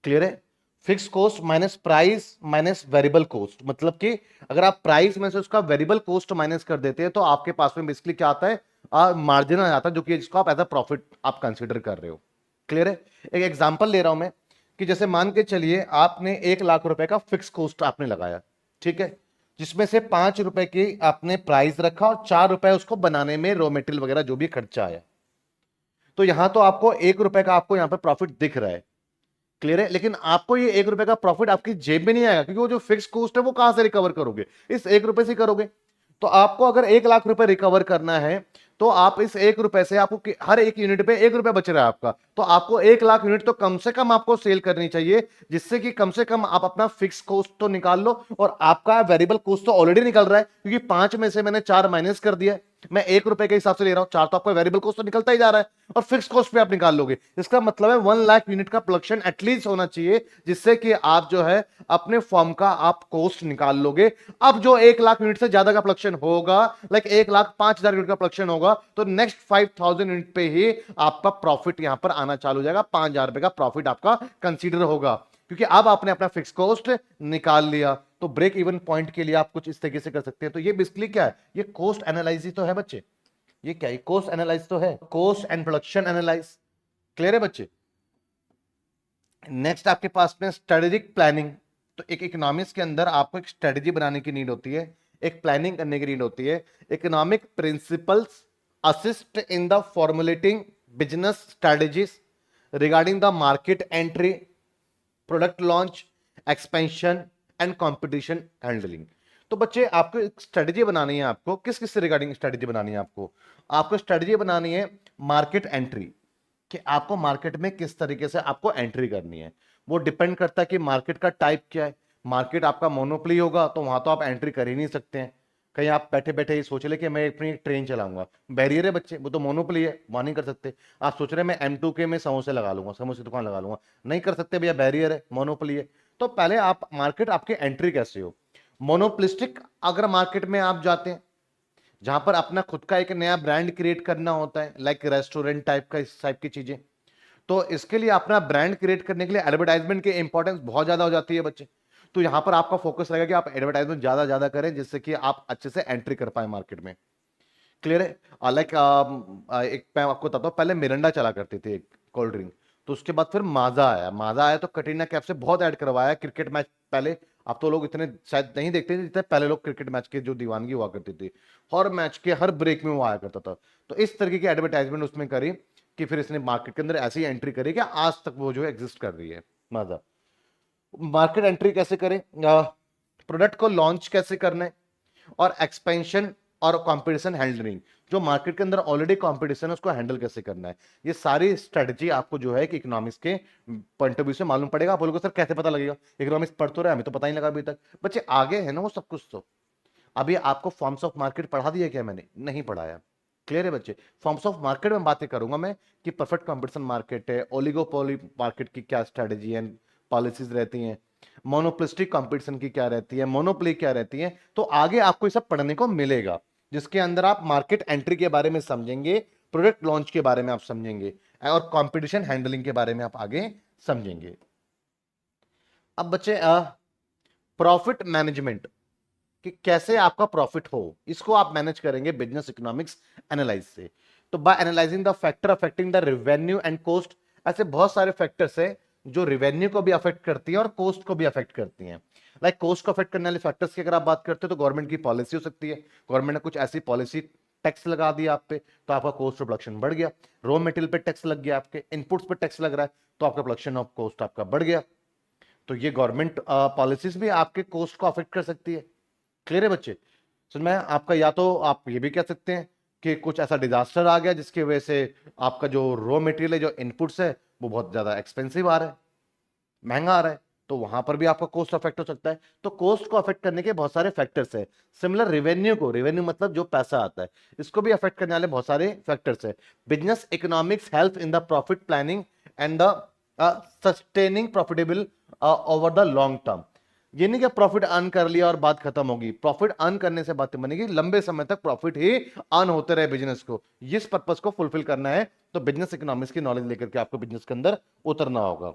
Speaker 2: क्लियर है, fix cost minus price minus variable cost, मतलब कि अगर आप प्राइस में से उसका वेरिएबल कॉस्ट माइनस कर देते हैं तो आपके पास में बेसिकली क्या आता है, मार्जिन आ जाता है, जो कि जिसको आप एज अ प्रॉफिट आप कंसीडर कर रहे हो। क्लियर है? एक एग्जांपल ले रहा हूं मैं कि जैसे मान के चलिए आपने 1 लाख रुपए का फिक्स कॉस्ट आपने लगाया, ठीक है, जिसमें से 5 रुपए की आपने प्राइस रखा और 4 रुपए उसको बनाने में रॉ मेटेरियल वगैरह जो भी खर्चा आया। तो यहां तो आपको 1 रुपए का आपको यहां पर प्रॉफिट दिख रहा है। क्लियर है? लेकिन आपको ये 1 रुपए का प्रॉफिट आपकी जेब में नहीं आएगा, क्योंकि वो जो फिक्स कॉस्ट है वो कहां से रिकवर करोगे? इस 1 रुपए से करोगे। तो आपको अगर 1 लाख रुपए रिकवर करना है तो आप इस 1 रुपए से आपको हर एक यूनिट पे 1 रुपए बच रहा है आपका, तो आपको 1 लाख यूनिट तो कम से कम आपको सेल करनी चाहिए, जिससे कि कम से कम आप अपना फिक्स कॉस्ट तो निकाल लो और आपका वेरिएबल कॉस्ट तो ऑलरेडी निकल रहा है, क्योंकि 5 में से मैंने 4 माइनस कर दिया है। मैं 1 रुपए के हिसाब से ले रहा हूं, 4 तो आपका वेरिएबल कॉस्ट तो निकलता ही जा रहा है और फिक्स कॉस्ट पे आप निकाल लोगे। इसका मतलब है 1 लाख यूनिट का प्रोडक्शन एटलीस्ट होना चाहिए, जिससे कि आप जो है अपने फॉर्म का आप कॉस्ट निकाल लोगे। अब जो 1 लाख यूनिट से ज्यादा का प्रोडक्शन होगा, लाइक 1,05,000 यूनिट का प्रोडक्शन होगा, तो नेक्स्ट 5,000 यूनिट पे ही आपका प्रॉफिट यहां पर आना चालू हो जाएगा। 5,000 रुपए का प्रॉफिट आपका कंसीडर होगा, क्योंकि अब आपने अपना फिक्स कॉस्ट निकाल लिया। तो ब्रेक इवन पॉइंट के लिए आप कुछ इस तरीके से कर सकते हैं। तो ये बेसिकली क्या है? ये कॉस्ट एनालिसिस तो है बच्चे। ये क्या है? कॉस्ट एनालिसिस तो है, cost and production analyse. Clear है बच्चे? नेक्स्ट आपके पास में स्ट्रेटेजिक प्लानिंग। तो एक इकोनॉमिक्स के अंदर आपको एक स्ट्रेटजी बनाने की नीड होती है, एक प्लानिंग करने की नीड होती है। Economic principles assist in the formulating business strategies regarding the market entry, product launch, expansion and competition handling. तो बच्चे आपको एक स्ट्रेटजी बनानी है, आपको किस किस से रिगार्डिंग स्ट्रेटजी बनानी है? आपको स्ट्रेटजी बनानी है मार्केट एंट्री, कि आपको मार्केट में किस तरीके से आपको एंट्री करनी है। वो डिपेंड करता है कि मार्केट का टाइप क्या है। मार्केट आपका मोनोपोली होगा तो वहां तो आप एंट्री कर ही नहीं सकते हैं। कहीं आप बैठे बैठे ये सोच ले कि मैं अपनी एक ट्रेन चलाऊंगा, बैरियर है बच्चे, वो तो मोनोपोली है, वहां नहीं कर सकते। आप सोच रहे हैं मैं M2K में समोसे लगा लूंगा, समोसे की दुकान लगा लूंगा, नहीं कर सकते भैया, बैरियर है, मोनोपोली है। तो पहले आप मार्केट आपकी एंट्री कैसे हो। मोनोपोलिस्टिक अगर मार्केट में आप जाते हैं जहां पर अपना खुद का एक नया ब्रांड क्रिएट करना होता है, लाइक रेस्टोरेंट टाइप का, इस टाइप की चीजें, तो इसके लिए अपना ब्रांड क्रिएट करने के लिए एडवर्टाइजमेंट की इंपॉर्टेंस बहुत ज्यादा हो जाती है बच्चे। तो यहां पर आपका फोकस रहेगा कि आप एडवर्टाइजमेंट ज्यादा ज्यादा करें जिससे कि आप अच्छे से एंट्री कर पाए मार्केट में। क्लियर है? लाइक एक मैं आपको बताता हूँ, पहले मिरिंडा चला करती थी एक कोल्ड ड्रिंक, तो उसके बाद फिर माजा आया। माजा आया तो कटरीना कैफ से बहुत ऐड करवाया क्रिकेट मैच पहले। अब तो लोग इतने शायद नहीं देखते थे जितने पहले लोग क्रिकेट मैच के जो दीवानगी हुआ करती थी, हर मैच के हर ब्रेक में वो आया करता था। तो इस तरीके की एडवर्टाइजमेंट उसमें करी कि फिर इसने मार्केट के अंदर ऐसी एंट्री करी कि आज तक वो जो है एग्जिस्ट कर रही है। माजा मार्केट एंट्री कैसे करें, प्रोडक्ट को लॉन्च कैसे करना है, और एक्सपेंशन और कंपटीशन हैंडलिंग, जो मार्केट के अंदर ऑलरेडी कंपटीशन है उसको हैंडल कैसे करना है। ये सारी स्ट्रेटजी आपको जो है कि इकोनॉमिक्स के पॉइंट ऑफ व्यू से मालूम पड़ेगा। आप बोलोगे सर कैसे पता लगेगा, इकोनॉमिक्स पढ़ तो रहे, हमें तो पता ही लगा अभी तक। बच्चे आगे है ना वो सब कुछ। तो अभी आपको फॉर्म्स ऑफ मार्केट पढ़ा दिया क्या? मैंने नहीं पढ़ाया। क्लियर है बच्चे? फॉर्म्स ऑफ मार्केट में बातें करूंगा मैं कि परफेक्ट कंपटीशन मार्केट है, ओलिगोपोली मार्केट की क्या स्ट्रेटजी एंड पॉलिसीज रहती हैं, मोनोपोलिस्टिक कंपटीशन की क्या रहती है, मोनोपोली क्या रहती है। तो आगे आपको ये सब पढ़ने को मिलेगा जिसके अंदर आप मार्केट एंट्री के बारे में समझेंगे, प्रोडक्ट लॉन्च के बारे में आप समझेंगे, और कंपटीशन हैंडलिंग के बारे में आप आगे समझेंगे। अब बच्चे प्रॉफिट मैनेजमेंट, कि कैसे आपका प्रॉफिट हो, इसको आप मैनेज करेंगे बिजनेस इकोनॉमिक्स एनालाइज से। तो by analysing the factor affecting the revenue and cost, ऐसे बहुत सारे फैक्टर्स है जो रेवेन्यू को भी अफेक्ट करती है और कॉस्ट को भी अफेक्ट करती हैं। लाइक कॉस्ट को अफेक्ट करने वाले फैक्टर्स की अगर आप बात करते हो तो गवर्नमेंट की पॉलिसी हो सकती है। गवर्नमेंट ने कुछ ऐसी पॉलिसी, टैक्स लगा दिया आप पे तो आपका कॉस्ट ऑफ प्रोडक्शन बढ़ गया। रॉ मटेरियल पे टैक्स लग गया, आपके इनपुट्स पे टैक्स लग रहा है तो आपका प्रोडक्शन ऑफ कॉस्ट आपका बढ़ गया। तो ये गवर्नमेंट पॉलिसीज भी आपके कॉस्ट को अफेक्ट कर सकती है। क्लियर है बच्चे? समझ में आया आपका? या तो आप ये भी कह सकते हैं कि कुछ ऐसा डिजास्टर आ गया जिसकी वजह से आपका जो रॉ मटेरियल है, जो इनपुट्स है, वो बहुत ज्यादा एक्सपेंसिव आ रहा है, महंगा आ रहा है, तो वहां पर भी आपका कॉस्ट अफेक्ट हो सकता है। तो कॉस्ट को अफेक्ट करने के बहुत सारे फैक्टर्स है। सिमिलर रेवेन्यू को, रेवेन्यू मतलब जो पैसा आता है, इसको भी अफेक्ट करने वाले बहुत सारे फैक्टर्स है। Business economics help in the profit planning and the sustaining profitable over the long term. ये नहीं कि प्रॉफिट अर्न कर लिया और बात खत्म होगी। प्रॉफिट अर्न करने से बात बनेगी, लंबे समय तक प्रॉफिट ही अर्न होते रहे बिजनेस को, इस पर्पस को फुलफिल करना है। तो बिजनेस इकोनॉमिक्स की नॉलेज लेकर के आपको बिजनेस के अंदर उतरना होगा।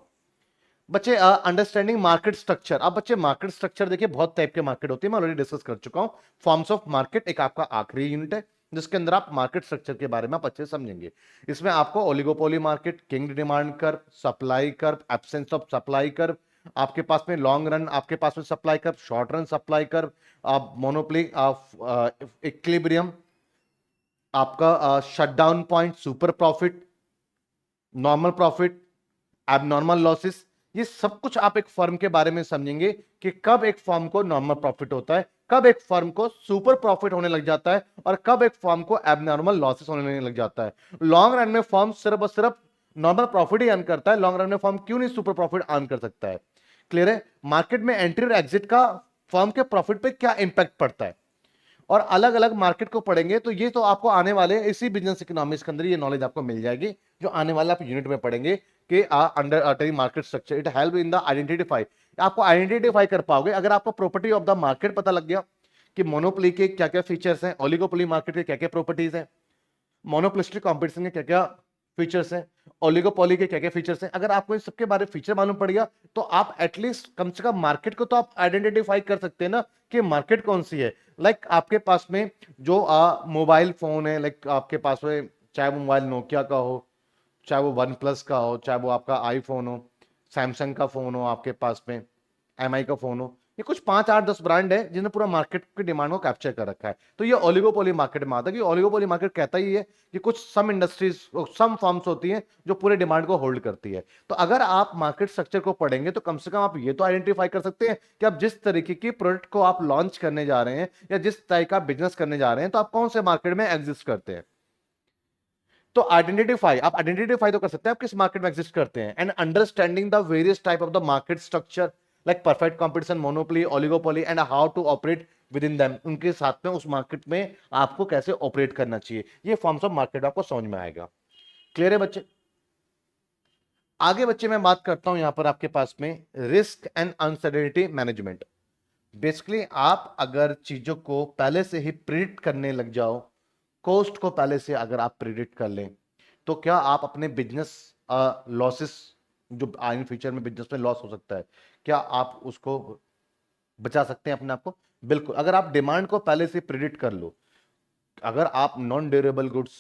Speaker 2: बच्चे अंडरस्टैंडिंग मार्केट स्ट्रक्चर। अब बच्चे मार्केट स्ट्रक्चर देखिए, बहुत टाइप के मार्केट होती है, मैं ऑलरेडी डिस्कस कर चुका हूं। फॉर्म्स ऑफ मार्केट एक आपका आखिरी यूनिट है जिसके अंदर आप मार्केट स्ट्रक्चर के बारे में आप अच्छे से समझेंगे। इसमें आपको oligopoly market, king demand curve, supply curve, absence of supply curve, आपके पास में लॉन्ग रन, आपके पास में supply curve, short run supply curve, आप मोनोपोली, इक्विलिब्रियम, आपका shutdown point, super profit, normal profit, abnormal losses. ये सब कुछ आप एक फर्म के बारे में समझेंगे कि कब एक फर्म को नॉर्मल प्रॉफिट होता है, कब एक फर्म को सुपर प्रॉफिट होने लग जाता है, और कब एक फर्म को एबनॉर्मल लॉसेस होने लग जाता है। लॉन्ग रन में फर्म सिर्फ और सिर्फ नॉर्मल प्रॉफिट ही अर्न करता है, लॉन्ग रन में फर्म क्यों नहीं सुपर प्रॉफिट अर्न कर सकता है। क्लियर है? मार्केट में एंट्री और एग्जिट का फर्म के प्रॉफिट पे क्या इंपैक्ट पड़ता है, और अलग अलग मार्केट को पढ़ेंगे तो ये तो आपको आने वाले इसी बिजनेस इकोनॉमिक्स के अंदर ये नॉलेज आपको मिल जाएगी जो आने वाले आप यूनिट में पढ़ेंगे कि under market structure it help in the identify. आपको आइडेंटिफाई कर पाओगे अगर आपको प्रॉपर्टी ऑफ द मार्केट पता लग गया कि मोनोपोली के क्या क्या फीचर्स हैं, ओलिगोपोली मार्केट के क्या क्या प्रॉपर्टीज हैं, मोनोपोलिस्टिक कंपटीशन के क्या क्या फीचर्स हैं, ओलिगोपोली के क्या क्या फीचर्स हैं। अगर आपको इन सबके बारे में फीचर मालूम पड़ गया तो आप एटलीस्ट कम से कम मार्केट को तो आप आइडेंटिफाई कर सकते हैं ना कि मार्केट कौन सी है। लाइक आपके पास में जो मोबाइल फोन है, लाइक आपके पास में चाहे वो मोबाइल नोकिया का हो, चाहे वो वन प्लस का हो, चाहे वो आपका आईफोन हो, सैमसंग का फोन हो आपके पास में, एमआई का फोन हो, ये कुछ 5 8 10 ब्रांड है जिन्होंने पूरा मार्केट की डिमांड को कैप्चर कर रखा है। तो ये ओलिगोपोली मार्केट में आता है कि ओलिगोपोली मार्केट कहता ही है कि कुछ सम इंडस्ट्रीज, सम फर्म्स होती हैं जो पूरे डिमांड को होल्ड करती है। तो अगर आप मार्केट स्ट्रक्चर को पढ़ेंगे तो कम से कम आप ये तो आइडेंटिफाई कर सकते हैं कि आप जिस तरीके की प्रोडक्ट को आप लॉन्च करने जा रहे हैं या जिस टाइप का बिजनेस करने जा रहे हैं तो आप कौन से मार्केट में एग्जिस्ट करते हैं। तो आप आइडेंटिफाई तो कर सकते हैं आप किस मार्केट में एग्जिस्ट करते हैं, and understanding the various type of the market structure like perfect competition, monopoly, oligopoly and how to operate within them, उनके साथ में उस मार्केट में आपको कैसे ऑपरेट करना चाहिए, ये फॉर्म्स ऑफ मार्केट आपको समझ में आएगा। क्लियर है बच्चे? आगे बच्चे मैं बात करता हूं यहां पर आपके पास में risk and uncertainty management. Basically आप अगर चीजों को पहले से ही प्रिडिक्ट करने लग जाओ, कॉस्ट को पहले से अगर आप प्रिडिक्ट कर लें, तो क्या आप अपने बिजनेस लॉसेस जो इन फ्यूचर में बिजनेस में लॉस हो सकता है, क्या आप उसको बचा सकते हैं अपने आप को? बिल्कुल। अगर आप डिमांड को पहले से प्रिडिक्ट कर लो, अगर आप नॉन ड्यूरेबल गुड्स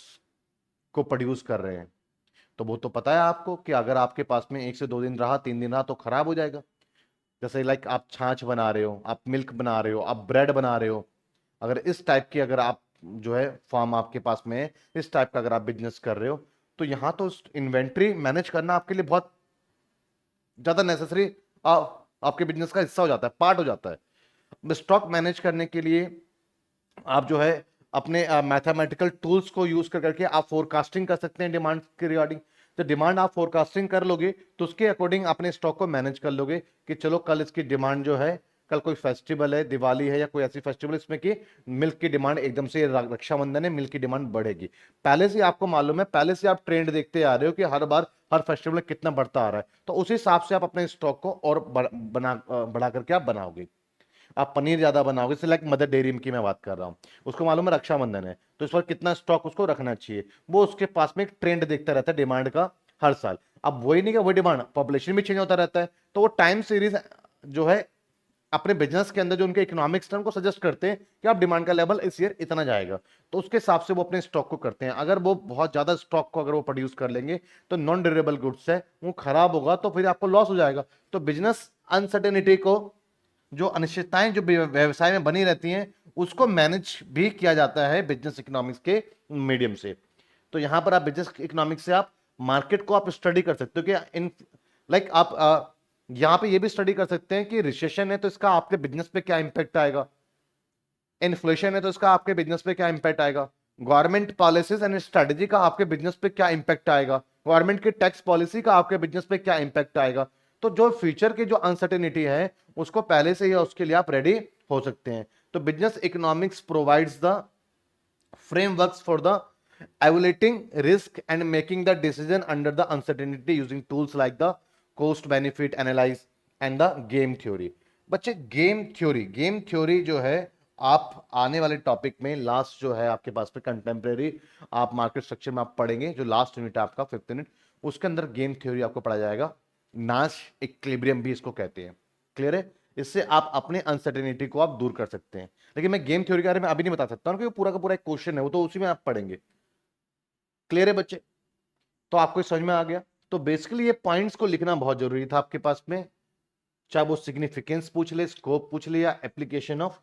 Speaker 2: को प्रोड्यूस कर रहे हैं तो वो तो पता है आपको कि अगर आपके पास में 1 से 2 दिन रहा, 3 दिन रहा तो खराब हो जाएगा। जैसे लाइक आप छाछ बना रहे हो, आप मिल्क बना रहे हो, आप ब्रेड बना रहे हो, अगर इस टाइप की अगर आप जो है फॉर्म आपके पास में है, इस टाइप का अगर आप बिजनेस कर रहे हो, तो यहां तो इन्वेंट्री मैनेज करना आपके लिए बहुत ज्यादा नेसेसरी आपके बिजनेस का हिस्सा हो जाता है, पार्ट हो जाता है। स्टॉक मैनेज करने के लिए आप जो है अपने मैथमेटिकल टूल्स को यूज कर करके आप फोरकास्टिंग कर सकते हैं डिमांड के रिगार्डिंग। तो डिमांड आप फोरकास्टिंग कर लोगे तो उसके अकॉर्डिंग अपने स्टॉक को मैनेज कर लोगे कि चलो कल इसकी डिमांड जो है, कल कोई फेस्टिवल है, दिवाली है या कोई ऐसी फेस्टिवल इसमें कि मिल्क की डिमांड एकदम से, रक्षाबंधन है, मिल्क की डिमांड बढ़ेगी। पहले से आपको मालूम है, पहले से आप ट्रेंड देखते आ रहे हो कि हर बार हर फेस्टिवल में कितना बढ़ता आ रहा है, तो उस हिसाब से आप अपने स्टॉक को और बढ़ा करके आप बनाओगे। आप पनीर ज्यादा बनाओगे, जैसे लाइक मदर डेयरी की मैं बात कर रहा हूँ, उसको मालूम है रक्षाबंधन है तो इस बार कितना स्टॉक उसको रखना चाहिए, वो उसके पास में एक ट्रेंड देखता रहता है डिमांड का हर साल। अब वही नहीं कि वही डिमांड, पॉपुलेशन भी चेंज होता रहता है, तो वो टाइम सीरीज जो है अपने बिजनेस के अंदर जो उनके इकोनॉमिक्स उनको सजेस्ट करते हैं कि आप डिमांड का लेवल इस ईयर इतना जाएगा, तो उसके हिसाब से वो अपने स्टॉक को करते हैं। अगर वो बहुत ज्यादा स्टॉक को अगर वो प्रोड्यूस कर लेंगे तो नॉन ड्यूरेबल गुड्स है वो खराब होगा, तो फिर आपको लॉस हो जाएगा। तो बिजनेस अनसर्टेनिटी को, जो अनिश्चितताएं जो व्यवसाय में बनी रहती हैं, उसको मैनेज भी किया जाता है बिजनेस इकोनॉमिक्स के मीडियम से। तो यहां पर आप बिजनेस इकोनॉमिक्स से आप मार्केट को आप स्टडी कर सकते हो कि इन लाइक आप यहां पे ये भी स्टडी कर सकते हैं कि रिसेशन है तो इसका आपके बिजनेस पे क्या इंपैक्ट आएगा, इन्फ्लेशन है तो इसका आपके बिजनेस पे क्या इंपैक्ट आएगा, गवर्नमेंट पॉलिसीज एंड स्ट्रेटेजी का आपके बिजनेस पे क्या इंपैक्ट आएगा, गवर्नमेंट की टैक्स पॉलिसी का आपके बिजनेस पे क्या इंपैक्ट आएगा। तो जो फ्यूचर की जो अनसर्टेनिटी है उसको पहले से ही उसके लिए आप रेडी हो सकते हैं। तो business economics provides the frameworks for the evaluating risk and making the decision under the uncertainty using tools like the cost benefit analysis and the game theory। बच्चे गेम थ्योरी जो है आप आने वाले टॉपिक में लास्ट जो है आपके पास में कंटेम्प्रेरी आप मार्केट स्ट्रक्चर में आप पढ़ेंगे, जो लास्ट यूनिट है आपका 5th यूनिट, उसके अंदर गेम थ्योरी आपको पढ़ा जाएगा। नाश इक्विलिब्रियम भी इसको कहते हैं। क्लियर है? इससे आप अपने अनसर्टेनिटी को आप दूर कर सकते हैं। लेकिन मैं गेम थ्योरी के बारे में अभी नहीं बता सकता हूं क्योंकि पूरा का पूरा एक क्वेश्चन है, वो तो उसी में आप पढ़ेंगे। क्लियर है बच्चे? तो आपको समझ में आ गया? तो बेसिकली ये पॉइंट्स को लिखना बहुत जरूरी था आपके पास में, चाहे वो सिग्निफिकेंस पूछ ले, स्कोप पूछ ले, या एप्लीकेशन ऑफ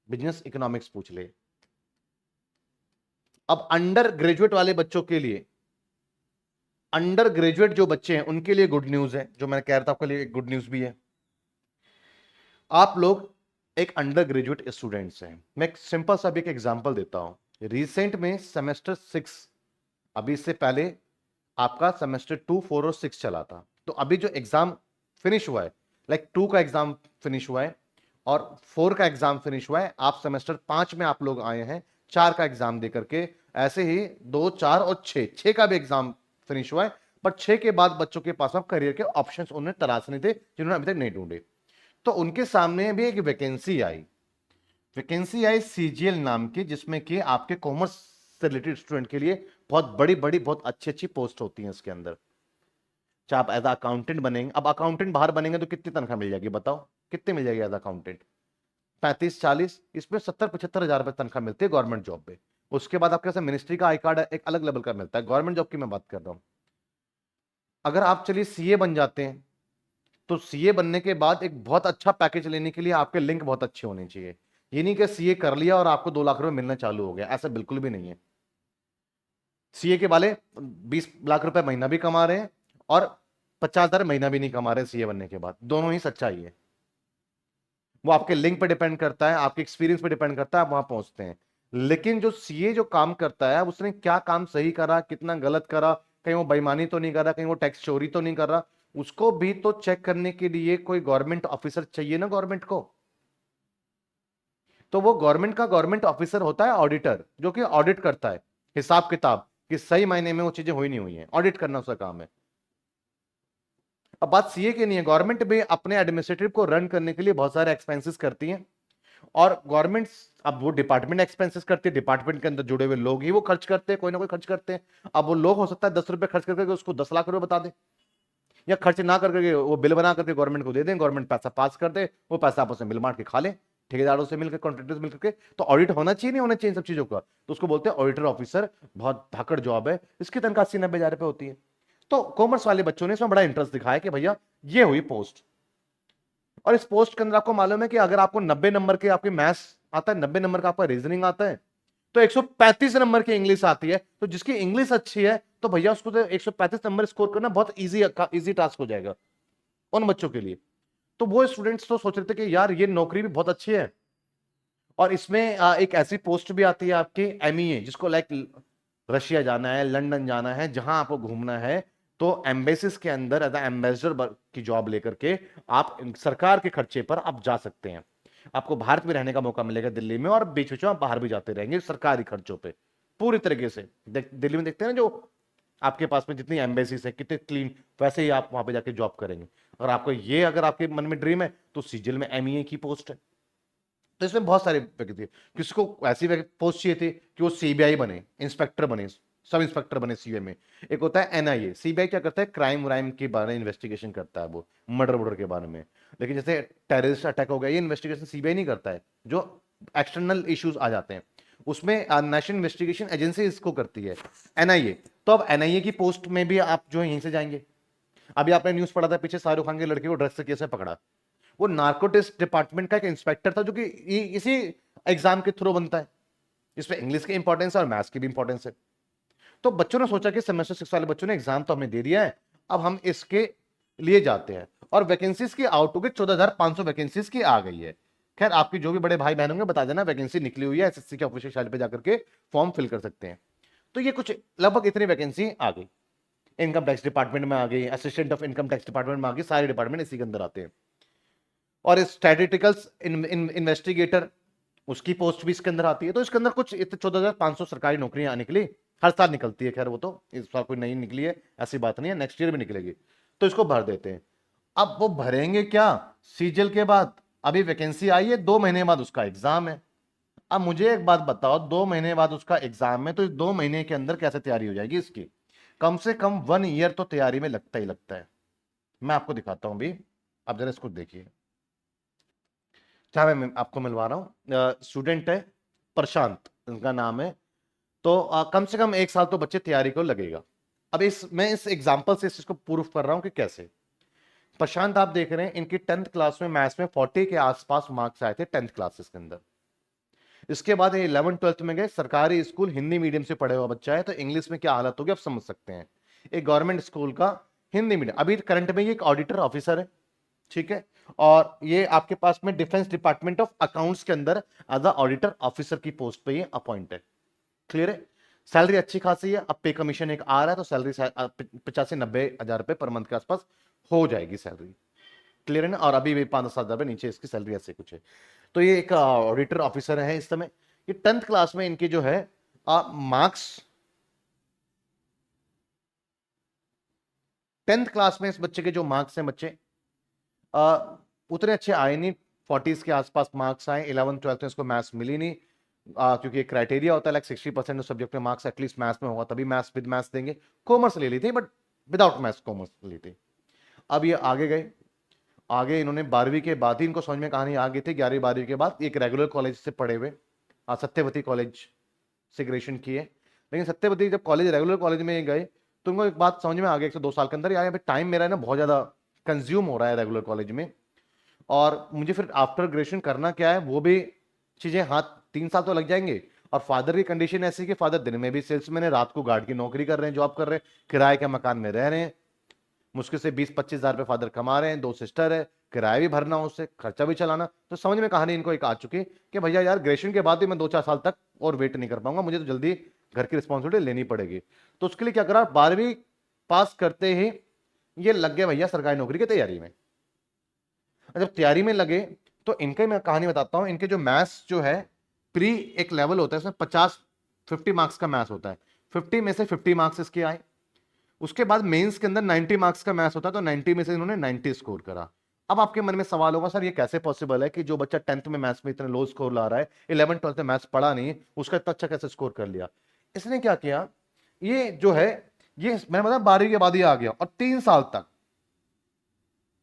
Speaker 2: बिजनेस इकोनॉमिक्स पूछ ले। अब अंडर ग्रेजुएट वाले बच्चों के लिए, अंडर ग्रेजुएट जो बच्चे हैं उनके लिए गुड न्यूज है, जो मैं कह रहा था आपके लिए गुड न्यूज भी है। आप लोग एक अंडर ग्रेजुएट स्टूडेंट्स हैं। मैं एक सिंपल सा भी एक एग्जांपल देता हूं। रिसेंट में सेमेस्टर 6, अभी इससे पहले आपका सेमेस्टर 2, 4 और 6 चला था, तो अभी जो एग्जाम फिनिश हुआ है, लाइक 2 का एग्जाम फिनिश हुआ है और 4 का एग्जाम फिनिश हुआ है। आप सेमेस्टर 5 में आप लोग आए हैं 4 का एग्जाम दे करके, ऐसे ही 2, 4 और 6 का भी एग्जाम फिनिश हुआ है। पर 6 के बाद बच्चों के पास अब करियर के ऑप्शंस उन्हें तलाशने थे जिन्होंने अभी तक नहीं ढूंढे, तो उनके सामने भी एक वैकेंसी आई सीजीएल नाम की, जिसमें कि आपके कॉमर्स से रिलेटेड स्टूडेंट के लिए बहुत बड़ी बड़ी बहुत अच्छी अच्छी पोस्ट होती हैं इसके अंदर। चाहे आप एज अकाउंटेंट बनेंगे, अब अकाउंटेंट बाहर बनेंगे तो कितनी तनख्वाह मिल जाएगी बताओ, कितनी मिल जाएगी एज अकाउंटेंट? 35-40, इसमें 70-75 हजार रुपए तनख्वाह मिलती है गवर्नमेंट जॉब पे। उसके बाद आपके पास मिनिस्ट्री का आई कार्ड एक अलग लेवल का मिलता है, गवर्नमेंट जॉब की मैं बात कर रहा हूं। अगर आप चलिए सीए बन जाते हैं तो सीए बनने के बाद एक बहुत अच्छा पैकेज लेने के लिए आपके लिंक बहुत अच्छे होने चाहिए। ये नहीं कि सीए कर लिया और आपको 2 लाख रुपए मिलना चालू हो गया, ऐसा बिल्कुल भी नहीं है। सीए के वाले 20 लाख रुपए महीना भी कमा रहे हैं और 50,000 महीना भी नहीं कमा रहे सीए बनने के बाद, दोनों ही सच्चाई है। वो आपके लिंक पे डिपेंड करता है, आपके एक्सपीरियंस पे डिपेंड करता है, आप वहां पहुंचते हैं। लेकिन जो सीए जो काम करता है, उसने क्या काम सही करा, कितना गलत करा, कहीं वो बेईमानी तो नहीं कर रहा, कहीं वो टैक्स चोरी तो नहीं कर रहा, उसको भी तो चेक करने के लिए कोई गवर्नमेंट ऑफिसर चाहिए ना गवर्नमेंट को। तो वो गवर्नमेंट का गवर्नमेंट ऑफिसर होता है ऑडिटर, जो कि ऑडिट करता है हिसाब किताब कि सही मायने में वो चीजें हुई नहीं हुई हैं, ऑडिट करना उसका काम है। अब बात सीए की नहीं है, गवर्नमेंट भी अपने एडमिनिस्ट्रेटिव को रन करने के लिए बहुत सारे एक्सपेंसेस करती है, और गवर्नमेंट अब वो डिपार्टमेंट एक्सपेंसेस करती है, डिपार्टमेंट के अंदर जुड़े हुए लोग ही वो खर्च करते हैं, कोई ना कोई खर्च करते हैं। अब वो लोग हो सकता है 10 रुपए खर्च करके उसको 10 लाख रुपए बता दे, या खर्च ना करके वो बिल बना करके गवर्नमेंट को दे दें, गवर्नमेंट पैसा पास कर दे, वो पैसा आपस में मिल बांट के खा ले, ठेकेदारों से मिलकर, कॉन्ट्रैक्टर्स मिलकर के। तो ऑडिट होना चाहिए नहीं होना चाहिए सब चीजों का, तो उसको बोलते हैं ऑडिटर ऑफिसर। बहुत धाकड़ जॉब है, इसकी तनख्वाह 80-90 हजार रुपए होती है। तो कॉमर्स वाले बच्चों ने इसमें बड़ा इंटरेस्ट दिखाया कि भैया ये हुई पोस्ट, और इस पोस्ट के अंदर आपको मालूम है कि अगर आपको 90 नंबर के आपके मैथ्स आता है, 90 नंबर का आपका रीजनिंग आता है, तो 135 नंबर की इंग्लिश आती है। तो जिसकी इंग्लिश अच्छी है, तो भैया उसको तो 135 नंबर स्कोर करना बहुत इजी टास्क हो जाएगा उन बच्चों के लिए। तो वो स्टूडेंट्स तो सोच रहे थे कि यार ये नौकरी भी बहुत अच्छी है, और इसमें एक ऐसी पोस्ट भी आती है आपकी एमईए, जिसको लाइक रशिया जाना है, लंदन जाना है, जहां आपको घूमना है, तो एम्बेसिस के अंदर एज एम्बेसडर की जॉब लेकर के आप सरकार के खर्चे पर आप जा सकते हैं। आपको भारत में रहने का मौका मिलेगा दिल्ली में, और बीच बीच में आप बाहर भी जाते रहेंगे सरकारी खर्चों पे पूरी तरीके से। दिल्ली में देखते हैं ना, जो आपके पास में जितनी एम्बेसीज है कितने क्लीन, वैसे ही आप वहां पे जाके जॉब करेंगे। और आपको ये अगर आपके मन में ड्रीम है, तो सीजीएल में एमईए की पोस्ट है। तो इसमें बहुत सारे वैकेंसी, किसी को ऐसी पोस्ट चाहिए थी कि वो सीबीआई बने, इंस्पेक्टर बने, सब इंस्पेक्टर बने सीबीआई में। एक होता है एनआईए, सीबीआई क्या करता है, क्राइम व्राइम के बारे में इन्वेस्टिगेशन करता है, वो मर्डर वर्डर के बारे में। लेकिन जैसे टेररिस्ट अटैक हो गया, ये इन्वेस्टिगेशन सीबीआई नहीं करता है, जो एक्सटर्नल इश्यूज आ जाते हैं उसमें नेशनल इन्वेस्टिगेशन एजेंसी इसको करती है, एनआईए। तो अब एनआईए की पोस्ट में भी आप जो है यहीं से जाएंगे। अभी आपने न्यूज पढ़ा था पीछे, शाहरुख खान के लड़के को ड्रग्स के केस में पकड़ा, वो नार्कोटिक्स डिपार्टमेंट का एक इंस्पेक्टर था, जो कि इसी एग्जाम के थ्रू बनता है। इसमें इंग्लिश की इंपॉर्टेंस है और मैथ्स की भी इंपॉर्टेंस है। तो बच्चों ने सोचा कि सेमेस्टर 6 वाले बच्चों ने एग्जाम तो हमें दे दिया है, अब हम इसके लिए जाते हैं। और वैकेंसीज की आउट हो गई, 14,500 वैकेंसीज की आ गई है। खैर आपके जो भी बड़े भाई बहन होंगे बता देना, वैकेंसी निकली हुई है, एसएससी के ऑफिशियल साइट पे जाकर के फॉर्म फिल कर सकते हैं। तो ये कुछ लगभग इतनी वैकेंसी आ गई, इनकम टैक्स डिपार्टमेंट में आ गई, assistant of income tax department में आ गई, सारे डिपार्टमेंट इसी के अंदर आते हैं। और स्टैटिस्टिकल इन्वेस्टिगेटर, उसकी पोस्ट भी इसके अंदर आती है। तो इसके अंदर कुछ 14,500 सरकारी नौकरियां निकली, हर साल निकलती है। खैर वो तो इस साल कोई नहीं निकली है, ऐसी बात नहीं है, नेक्स्ट ईयर भी निकलेगी। तो इसको भर देते हैं। अब वो भरेंगे क्या, सीजीएल के बाद अभी वैकेंसी आई है, 2 महीने बाद उसका एग्जाम है। अब मुझे एक बात बताओ, 2 महीने बाद उसका एग्जाम है, तो इस 2 महीने के अंदर कैसे तैयारी हो जाएगी इसकी। कम से कम 1 ईयर तो तैयारी में लगता ही लगता है। मैं आपको दिखाता हूं भी, अब जरा इसको देखिए। क्या मैं आपको मिलवा रहा हूँ, स्टूडेंट है प्रशांत, उनका नाम है। तो कम से कम 1 साल तो बच्चे तैयारी को लगेगा। अब मैं इस एग्जांपल से इस चीज को प्रूफ कर रहा हूं कि कैसे। प्रशांत आप देख रहे हैं, इनकी 10th क्लास में मैथ्स में 40 के आसपास मार्क्स आए थे 10th क्लासेस के अंदर। इसके बाद ये 11th-12th में गए, सरकारी स्कूल हिंदी मीडियम से पढ़े हुआ बच्चा है, तो इंग्लिश में क्या हालत होगी आप समझ सकते हैं। एक गवर्नमेंट स्कूल का हिंदी मीडियम, अभी करंट में ये एक ऑडिटर ऑफिसर है, ठीक है। और ये आपके पास में डिफेंस डिपार्टमेंट ऑफ अकाउंट्स के अंदर एज अ ऑडिटर ऑफिसर की पोस्ट पे ये अपॉइंट है। क्लियर है। सैलरी अच्छी खासी है, अब पे कमीशन एक आ रहा है, तो सैलरी 85-90 हजार रुपए पर मंथ के आसपास हो जाएगी सैलरी। क्लियर है ना। और अभी भी 5-7 हजार रुपए नीचे इसकी सैलरी ऐसे कुछ है। तो ये एक ऑडिटर ऑफिसर है इस समय। ये 10th क्लास में इनके जो है मार्क्स, 10th क्लास में इस बच्चे के जो मार्क्स हैं बच्चे उतने अच्छे आए नहीं, 40s के आसपास मार्क्स आए। 11th-12th में इसको मैथ्स मिली नहीं, क्योंकि एक क्राइटेरिया होता है लाइक 60% सब्जेक्ट में मार्क्स एटलीस्ट मैथ्स में होगा, तभी मैथ्स विद मैथ्स देंगे। कॉमर्स ले ली थी, बट विदाउट मैथ्स कॉमर्स ली थी। अब ये आगे गए, आगे इन्होंने 12वीं के बाद ही इनको समझ में कहानी आ गई थी। 11वीं-12वीं के बाद एक रेगुलर कॉलेज से पढ़े हुए, सत्यवती कॉलेज से ग्रेजुएशन किए। लेकिन सत्यवती जब कॉलेज रेगुलर कॉलेज में गए, तो उनको एक बात समझ में आ गई 1 से 2 साल के अंदर, यार टाइम मेरा है ना बहुत ज्यादा कंज्यूम हो रहा है रेगुलर कॉलेज में, और मुझे फिर आफ्टर ग्रेजुएशन करना क्या है वो भी चीजें, हाथ 3 साल तो लग जाएंगे। और फादर की कंडीशन ऐसी कि फादर दिन में भी सेल्समैन है, रात को गार्ड की नौकरी कर रहे हैं, जॉब कर रहे हैं, किराए के मकान में रह रहे हैं, मुश्किल से 20-25 हजार रुपए फादर कमा रहे हैं, 2 सिस्टर है, किराया भी भरना उससे, खर्चा भी चलाना। तो समझ में कहानी इनको एक आ चुकी कि भैया यार ग्रेजुएशन के बाद भी मैं 2-4 साल तक और वेट नहीं कर पाऊंगा, मुझे तो जल्दी घर की रिस्पॉन्सिबिलिटी लेनी पड़ेगी। तो उसके लिए क्या करा, 12वीं पास करते ही ये लग गए भैया सरकारी नौकरी की तैयारी में। जब तैयारी में लगे तो इनका मैं कहानी बताता हूं। इनके जो मैथ्स जो है प्री एक लेवल होता है, उसमें 50 मार्क्स का मैथ्स होता है, 50 में से 50 मार्क्स इसके आए। उसके बाद मेंस के अंदर 90 मार्क्स का मैथ्स होता है, तो 90 में से इन्होंने 90 स्कोर करा। अब आपके मन में सवाल होगा, सर ये कैसे पॉसिबल है कि जो बच्चा 10th में मैथ्स में इतना लो स्कोर ला रहा है, 11 12th में मैथ्स पढ़ा नहीं, उसका इतना अच्छा कैसे स्कोर कर लिया? इसने क्या किया, ये जो है ये मैंने बताया 12वीं के बाद ही आ गया, और 3 साल तक,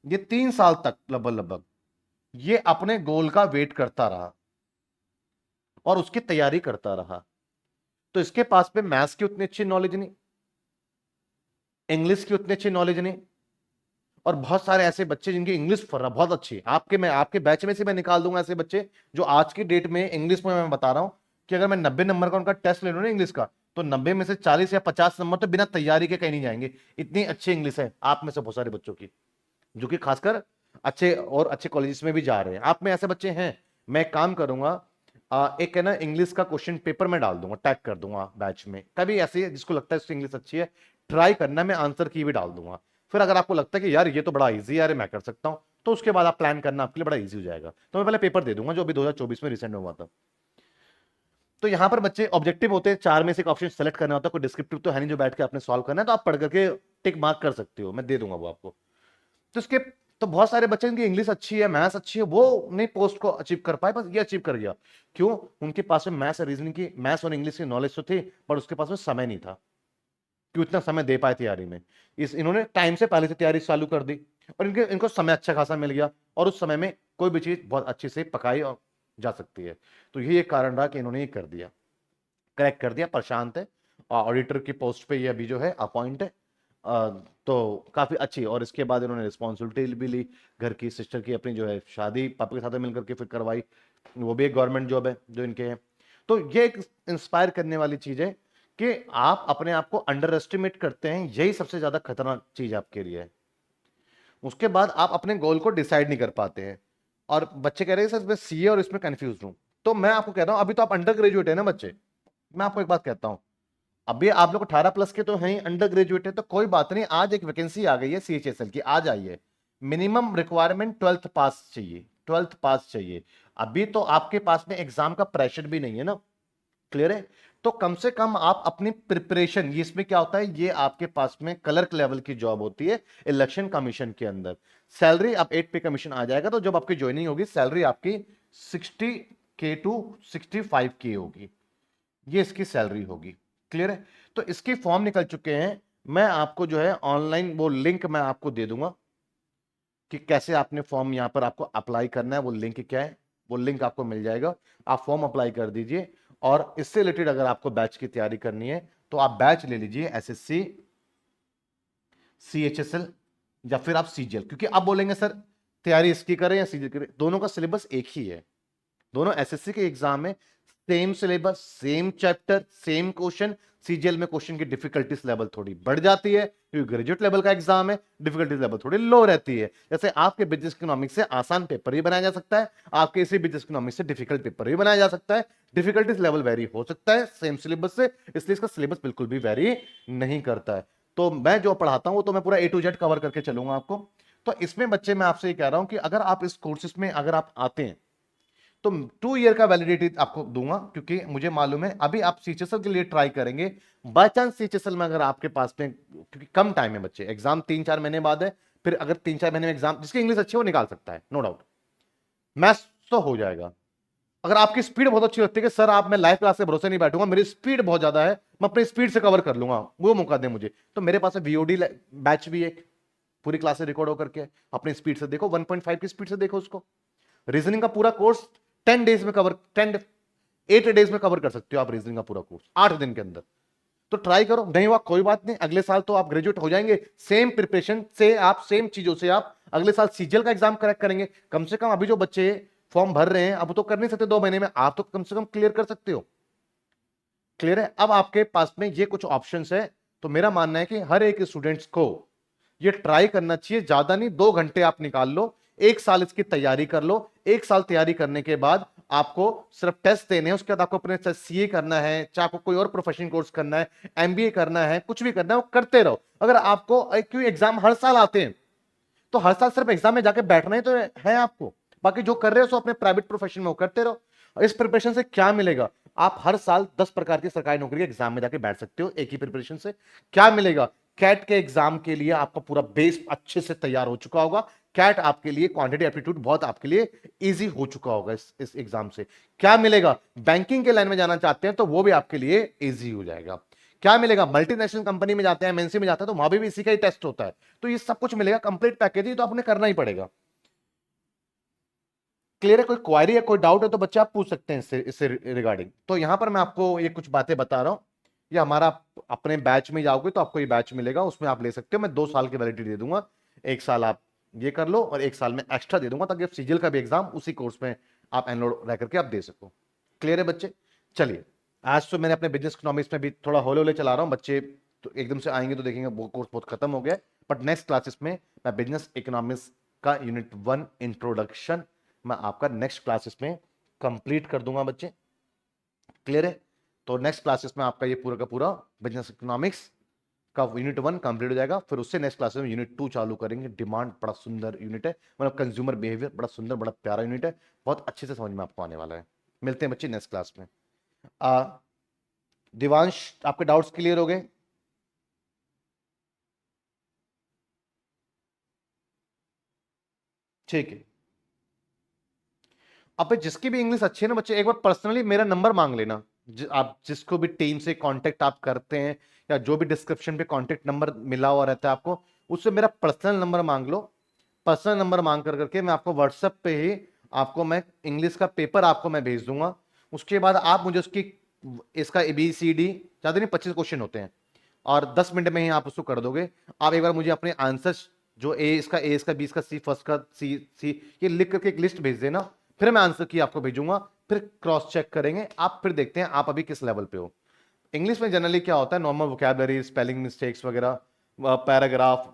Speaker 2: ये 3 साल तक लगभग लगभग ये अपने गोल का वेट करता रहा और उसकी तैयारी करता रहा। तो इसके पास में मैथ्स की उतनी अच्छी नॉलेज नहीं, इंग्लिश की उतनी अच्छी नॉलेज नहीं, और बहुत सारे ऐसे बच्चे जिनकी इंग्लिश बहुत अच्छी है, मैं आपके बैच में से मैं निकाल दूंगा ऐसे बच्चे जो आज की डेट में इंग्लिश में, मैं बता रहा हूं कि अगर मैं 90 नंबर का उनका टेस्ट ले लूं ना इंग्लिश का, तो 90 में से 40 या 50 नंबर तो बिना तैयारी के कहीं नहीं जाएंगे। इतनी अच्छी इंग्लिश है आप में से बहुत सारे बच्चों की, जो कि खासकर अच्छे और अच्छे कॉलेजेस में भी जा रहे हैं। आप में ऐसे बच्चे हैं, मैं एक काम करूंगा, एक है ना इंग्लिश का क्वेश्चन पेपर में डाल दूंगा, टैग कर दूंगा बैच में, कभी ऐसे जिसको लगता है उसकी इंग्लिश अच्छी है ट्राई करना, मैं आंसर की भी डाल दूंगा। फिर अगर आपको लगता है कि यार ये तो बड़ा इजी है, मैं कर सकता हूं, तो उसके बाद आप प्लान करना आपके लिए बड़ा इजी हो जाएगा। तो मैं पहले पेपर दे दूंगा जो अभी 2024 में रिसेंट में हुआ था। तो यहां पर बच्चे ऑब्जेक्टिव होते हैं, 4 में से एक ऑप्शन सेलेक्ट करना होता है, कोई डिस्क्रिप्टिव तो है नहीं जो बैठ के आपने सॉल्व करना है, तो आप पढ़ करके टिक मार्क कर सकते हो, मैं दे दूंगा वो आपको। तो इसके तो बहुत सारे बच्चे जिनकी इंग्लिश अच्छी है, मैथ्स अच्छी है, वो नहीं पोस्ट को अचीव कर पाए, बस ये अचीव कर गया। क्यों? उनके पास में मैथ्स और रीजनिंग की, मैथ्स और इंग्लिश की नॉलेज तो थी, पर उसके पास में समय नहीं था कि उतना समय दे पाए तैयारी में। इन्होंने टाइम से पहले से तैयारी चालू कर दी, और इनको समय अच्छा खासा मिल गया, और उस समय में कोई भी चीज बहुत अच्छे से पकाई और जा सकती है। तो यही एक कारण रहा कि इन्होंने ये कर दिया, करेक्ट कर दिया। प्रशांत है ऑडिटर की पोस्ट पे ये अभी जो है अपॉइंट है, तो काफी अच्छी। और इसके बाद इन्होंने रिस्पॉन्सिबिलिटी भी ली, घर की, सिस्टर की अपनी जो है शादी पापा के साथ मिलकर के फिर करवाई, वो भी एक गवर्नमेंट जॉब है जो इनके है। तो ये एक इंस्पायर करने वाली चीज है कि आप अपने आप को अंडर एस्टिमेट करते हैं, यही सबसे ज्यादा खतरनाक चीज आपके लिए है। उसके बाद आप अपने गोल को डिसाइड नहीं कर पाते हैं, और बच्चे कह रहे हैं सर मैं सीए और इसमें कंफ्यूज हूं। तो मैं आपको कहता हूं, अभी तो आप अंडर ग्रेजुएट है ना बच्चे, मैं आपको एक बात कहता हूं, अभी आप लोग 18 प्लस के तो हैं, अंडर ग्रेजुएट है, तो कोई बात नहीं, आज एक वैकेंसी आ गई है सीएचएसएल की, आ जाइए। मिनिमम रिक्वायरमेंट 12th पास चाहिए, 12th पास चाहिए। अभी तो आपके पास में एग्जाम का प्रेशर भी नहीं है ना, क्लियर है? तो कम से कम आप अपनी प्रिपरेशन, ये इसमें क्या होता है, ये आपके पास में क्लर्क लेवल की जॉब होती है इलेक्शन कमीशन के अंदर। सैलरी आप 8 पे कमीशन आ जाएगा, तो जब आपकी ज्वाइनिंग होगी सैलरी आपकी 60K टू 65K होगी, ये इसकी सैलरी होगी, क्लियर है? तो इसके फॉर्म निकल चुके हैं, मैं आपको जो है ऑनलाइन वो लिंक मैं आपको दे दूंगा कि कैसे आपने फॉर्म यहां पर आपको अप्लाई करना है, वो लिंक क्या है, वो लिंक आपको मिल जाएगा, आप फॉर्म अप्लाई कर दीजिए। और इससे रिलेटेड अगर आपको बैच की तैयारी करनी है तो आप बैच ले लीजिए, एसएससी, सीएचएसएल, या फिर आप सीजीएल। क्योंकि आप बोलेंगे सर तैयारी इसकी करें या सीजीएल करें, दोनों का सिलेबस एक ही है, दोनों एसएससी के एग्जाम में same syllabus, same chapter, same question. CGL में क्वेश्चन की डिफिकल्टीज लेवल थोड़ी बढ़ जाती है क्योंकि ग्रेजुएट लेवल का एग्जाम है, डिफिकल्टीज लेवल थोड़ी लो रहती है। जैसे आपके बिजनेस इकोनॉमिक्स से आसान पेपर भी बनाया जा सकता है, आपके इसी बिजनेस इकोनॉमिक्स से डिफिकल्ट पेपर भी बनाया जा सकता है, डिफिकल्टीज लेवल वेरी हो सकता है सेम सिलेबस से, इसलिए इसका सिलेबस बिल्कुल भी वेरी नहीं करता है। तो मैं जो पढ़ाता हूं वो तो मैं पूरा A to Z कवर करके चलूंगा आपको। तो इसमें बच्चे मैं आपसे ये कह रहा हूं कि अगर आप इस कोर्सेज में अगर आप आते हैं तो 2 ईयर का वैलिडिटी आपको दूंगा, क्योंकि मुझे मालूम है अभी आप सीएचएसएल के लिए ट्राई करेंगे, बाय चांस सीएचएसएल में अगर आपके पास में, क्योंकि कम टाइम है बच्चे, एग्जाम 3-4 महीने बाद है, फिर अगर 3-4 महीने में एग्जाम, जिसकी इंग्लिश अच्छी है वो निकाल सकता है, नो डाउट, मैथ्स तो हो जाएगा। अगर आपकी स्पीड बहुत अच्छी लगती है कि सर आप, मैं लाइव क्लास से भरोसे नहीं बैठूंगा, मेरी स्पीड बहुत ज्यादा है, मैं अपनी स्पीड से कवर कर लूंगा, वो मौका दे मुझे, तो मेरे पास वीओडी बैच भी एक पूरी क्लास रिकॉर्ड होकर के, अपनी स्पीड से देखो, 1.5 की स्पीड से देखो उसको। रीजनिंग का पूरा कोर्स 10 डेज में कवर, 8 डेज में कवर कर सकते हो आप रीजनिंग का पूरा कोर्स 8 दिन के अंदर। तो ट्राई करो, नहीं हुआ कोई बात नहीं, अगले साल तो आप ग्रेजुएट हो जाएंगे, सेम प्रिपरेशन से आप, सेम चीजों से आप अगले साल सीजीएल का एग्जाम क्रैक करेंगे। कम से कम अभी जो बच्चे फॉर्म भर रहे हैं, अब तो कर नहीं सकते 2 महीने में, आप तो कम से कम क्लियर कर सकते हो। क्लियर है? अब आपके पास में ये कुछ ऑप्शंस है, तो मेरा मानना है कि हर एक स्टूडेंट्स को ये ट्राई करना चाहिए। ज्यादा नहीं, 2 घंटे आप निकाल लो, 1 साल इसकी तैयारी कर लो। 1 साल तैयारी करने के बाद आपको सिर्फ टेस्ट देने हैं, उसके बाद आपको अपने सीए करना है, चाहे आपको कोई और प्रोफेशनल कोर्स करना है, एमबीए करना है, कुछ भी करना है, वो करते रहो। अगर आपको क्यों एग्जाम हर साल आते हैं, तो हर साल सिर्फ एग्जाम में जाके बैठना ही तो है आपको, बाकी जो कर रहे हो सो अपने प्राइवेट प्रोफेशन में वो करते रहो। इस प्रिपरेशन से क्या मिलेगा, आप हर साल 10 प्रकार की सरकारी नौकरी के एग्जाम में जाके बैठ सकते हो एक ही प्रिपरेशन से। क्या मिलेगा, कैट के एग्जाम के लिए आपका पूरा बेस अच्छे से तैयार हो चुका होगा। कैट आपके लिए क्वांटिटी एप्टीट्यूड बहुत आपके लिए इजी हो चुका होगा इस एग्जाम से। क्या मिलेगा, बैंकिंग के लाइन में जाना चाहते हैं तो वो भी आपके लिए इजी हो जाएगा। क्या मिलेगा, मल्टीनेशनल कंपनी में जाते हैं, एमएनसी में जाते हैं, तो वहां भी इसी का ही टेस्ट होता है। तो ये सब कुछ मिलेगा, कंप्लीट पैकेज ही तो आपने करना ही पड़ेगा। क्लियर है? कोई क्वारी है, कोई डाउट है तो बच्चे आप पूछ सकते हैं इससे रिगार्डिंग। तो यहां पर मैं आपको ये कुछ बातें बता रहा हूं, ये हमारा अपने बैच में जाओगे तो आपको ये बैच मिलेगा, उसमें आप ले सकते हो। मैं 2 साल की वैलिडिटी दे दूंगा, 1 साल आप ये कर लो और 1 साल में एक्स्ट्रा दे दूंगा, ताकि आप सीजीएल का भी एग्जाम उसी कोर्स में आप एनरोल रह करके आप दे सको। क्लियर है बच्चे? चलिए, आज तो मैंने अपने बिजनेस इकोनॉमिक्स में भी थोड़ा होले होले चला रहा हूँ, बच्चे तो एकदम से आएंगे तो देखेंगे वो कोर्स बहुत खत्म हो गया। बट नेक्स्ट क्लासेस में मैं बिजनेस इकोनॉमिक्स का यूनिट 1 इंट्रोडक्शन मैं आपका नेक्स्ट क्लासेस में कंप्लीट कर दूंगा बच्चे। क्लियर है? तो नेक्स्ट क्लासेस में आपका ये पूरा का पूरा बिजनेस इकोनॉमिक्स का यूनिट 1 कंप्लीट हो जाएगा। फिर उससे नेक्स्ट क्लास में यूनिट 2 चालू करेंगे। डिमांड बड़ा सुंदर यूनिट है, मतलब कंज्यूमर बिहेवियर बड़ा सुंदर, बड़ा प्यारा यूनिट है, बहुत अच्छे से समझ में आपको आने वाला है। मिलते हैं बच्चे नेक्स्ट क्लास में। दिवांश, आपके डाउट्स क्लियर हो गए? ठीक है। अब जिसकी भी इंग्लिश अच्छी है ना बच्चे, एक बार पर्सनली मेरा नंबर मांग लेना। आप जिसको भी टीम से कांटेक्ट आप करते हैं, या जो भी डिस्क्रिप्शन पे कांटेक्ट नंबर मिला हुआ रहता है आपको, उससे मेरा पर्सनल नंबर मांग लो। पर्सनल नंबर मांग कर करके मैं आपको व्हाट्सएप पे ही आपको मैं इंग्लिश का पेपर आपको मैं भेज दूंगा। उसके बाद आप मुझे उसकी इसका ABCD, ज्यादा नहीं 25 क्वेश्चन होते हैं, और 10 मिनट में ही आप उसको कर दोगे। आप एक बार मुझे अपने आंसर्स जो ए इसका बी इसका सी फर्स्ट का सी ये लिख करके एक लिस्ट भेज देना, फिर मैं आंसर की आपको भेजूंगा, फिर क्रॉस चेक करेंगे आप, फिर देखते हैं आप अभी किस लेवल पे हो। इंग्लिश में जनरली क्या होता है, नॉर्मल वोकैबुलरी, स्पेलिंग मिस्टेक्स वगैरह, पैराग्राफ,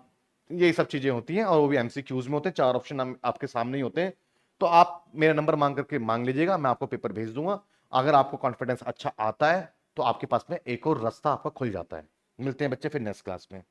Speaker 2: ये सब चीजें होती हैं, और वो भी एमसीक्यूज में होते हैं। 4 ऑप्शन आपके सामने ही होते हैं। तो आप मेरा नंबर मांग करके मांग लीजिएगा, मैं आपको पेपर भेज दूंगा। अगर आपको कॉन्फिडेंस अच्छा आता है तो आपके पास में एक और रास्ता आपका खुल जाता है। मिलते हैं बच्चे फिर नेक्स्ट क्लास में।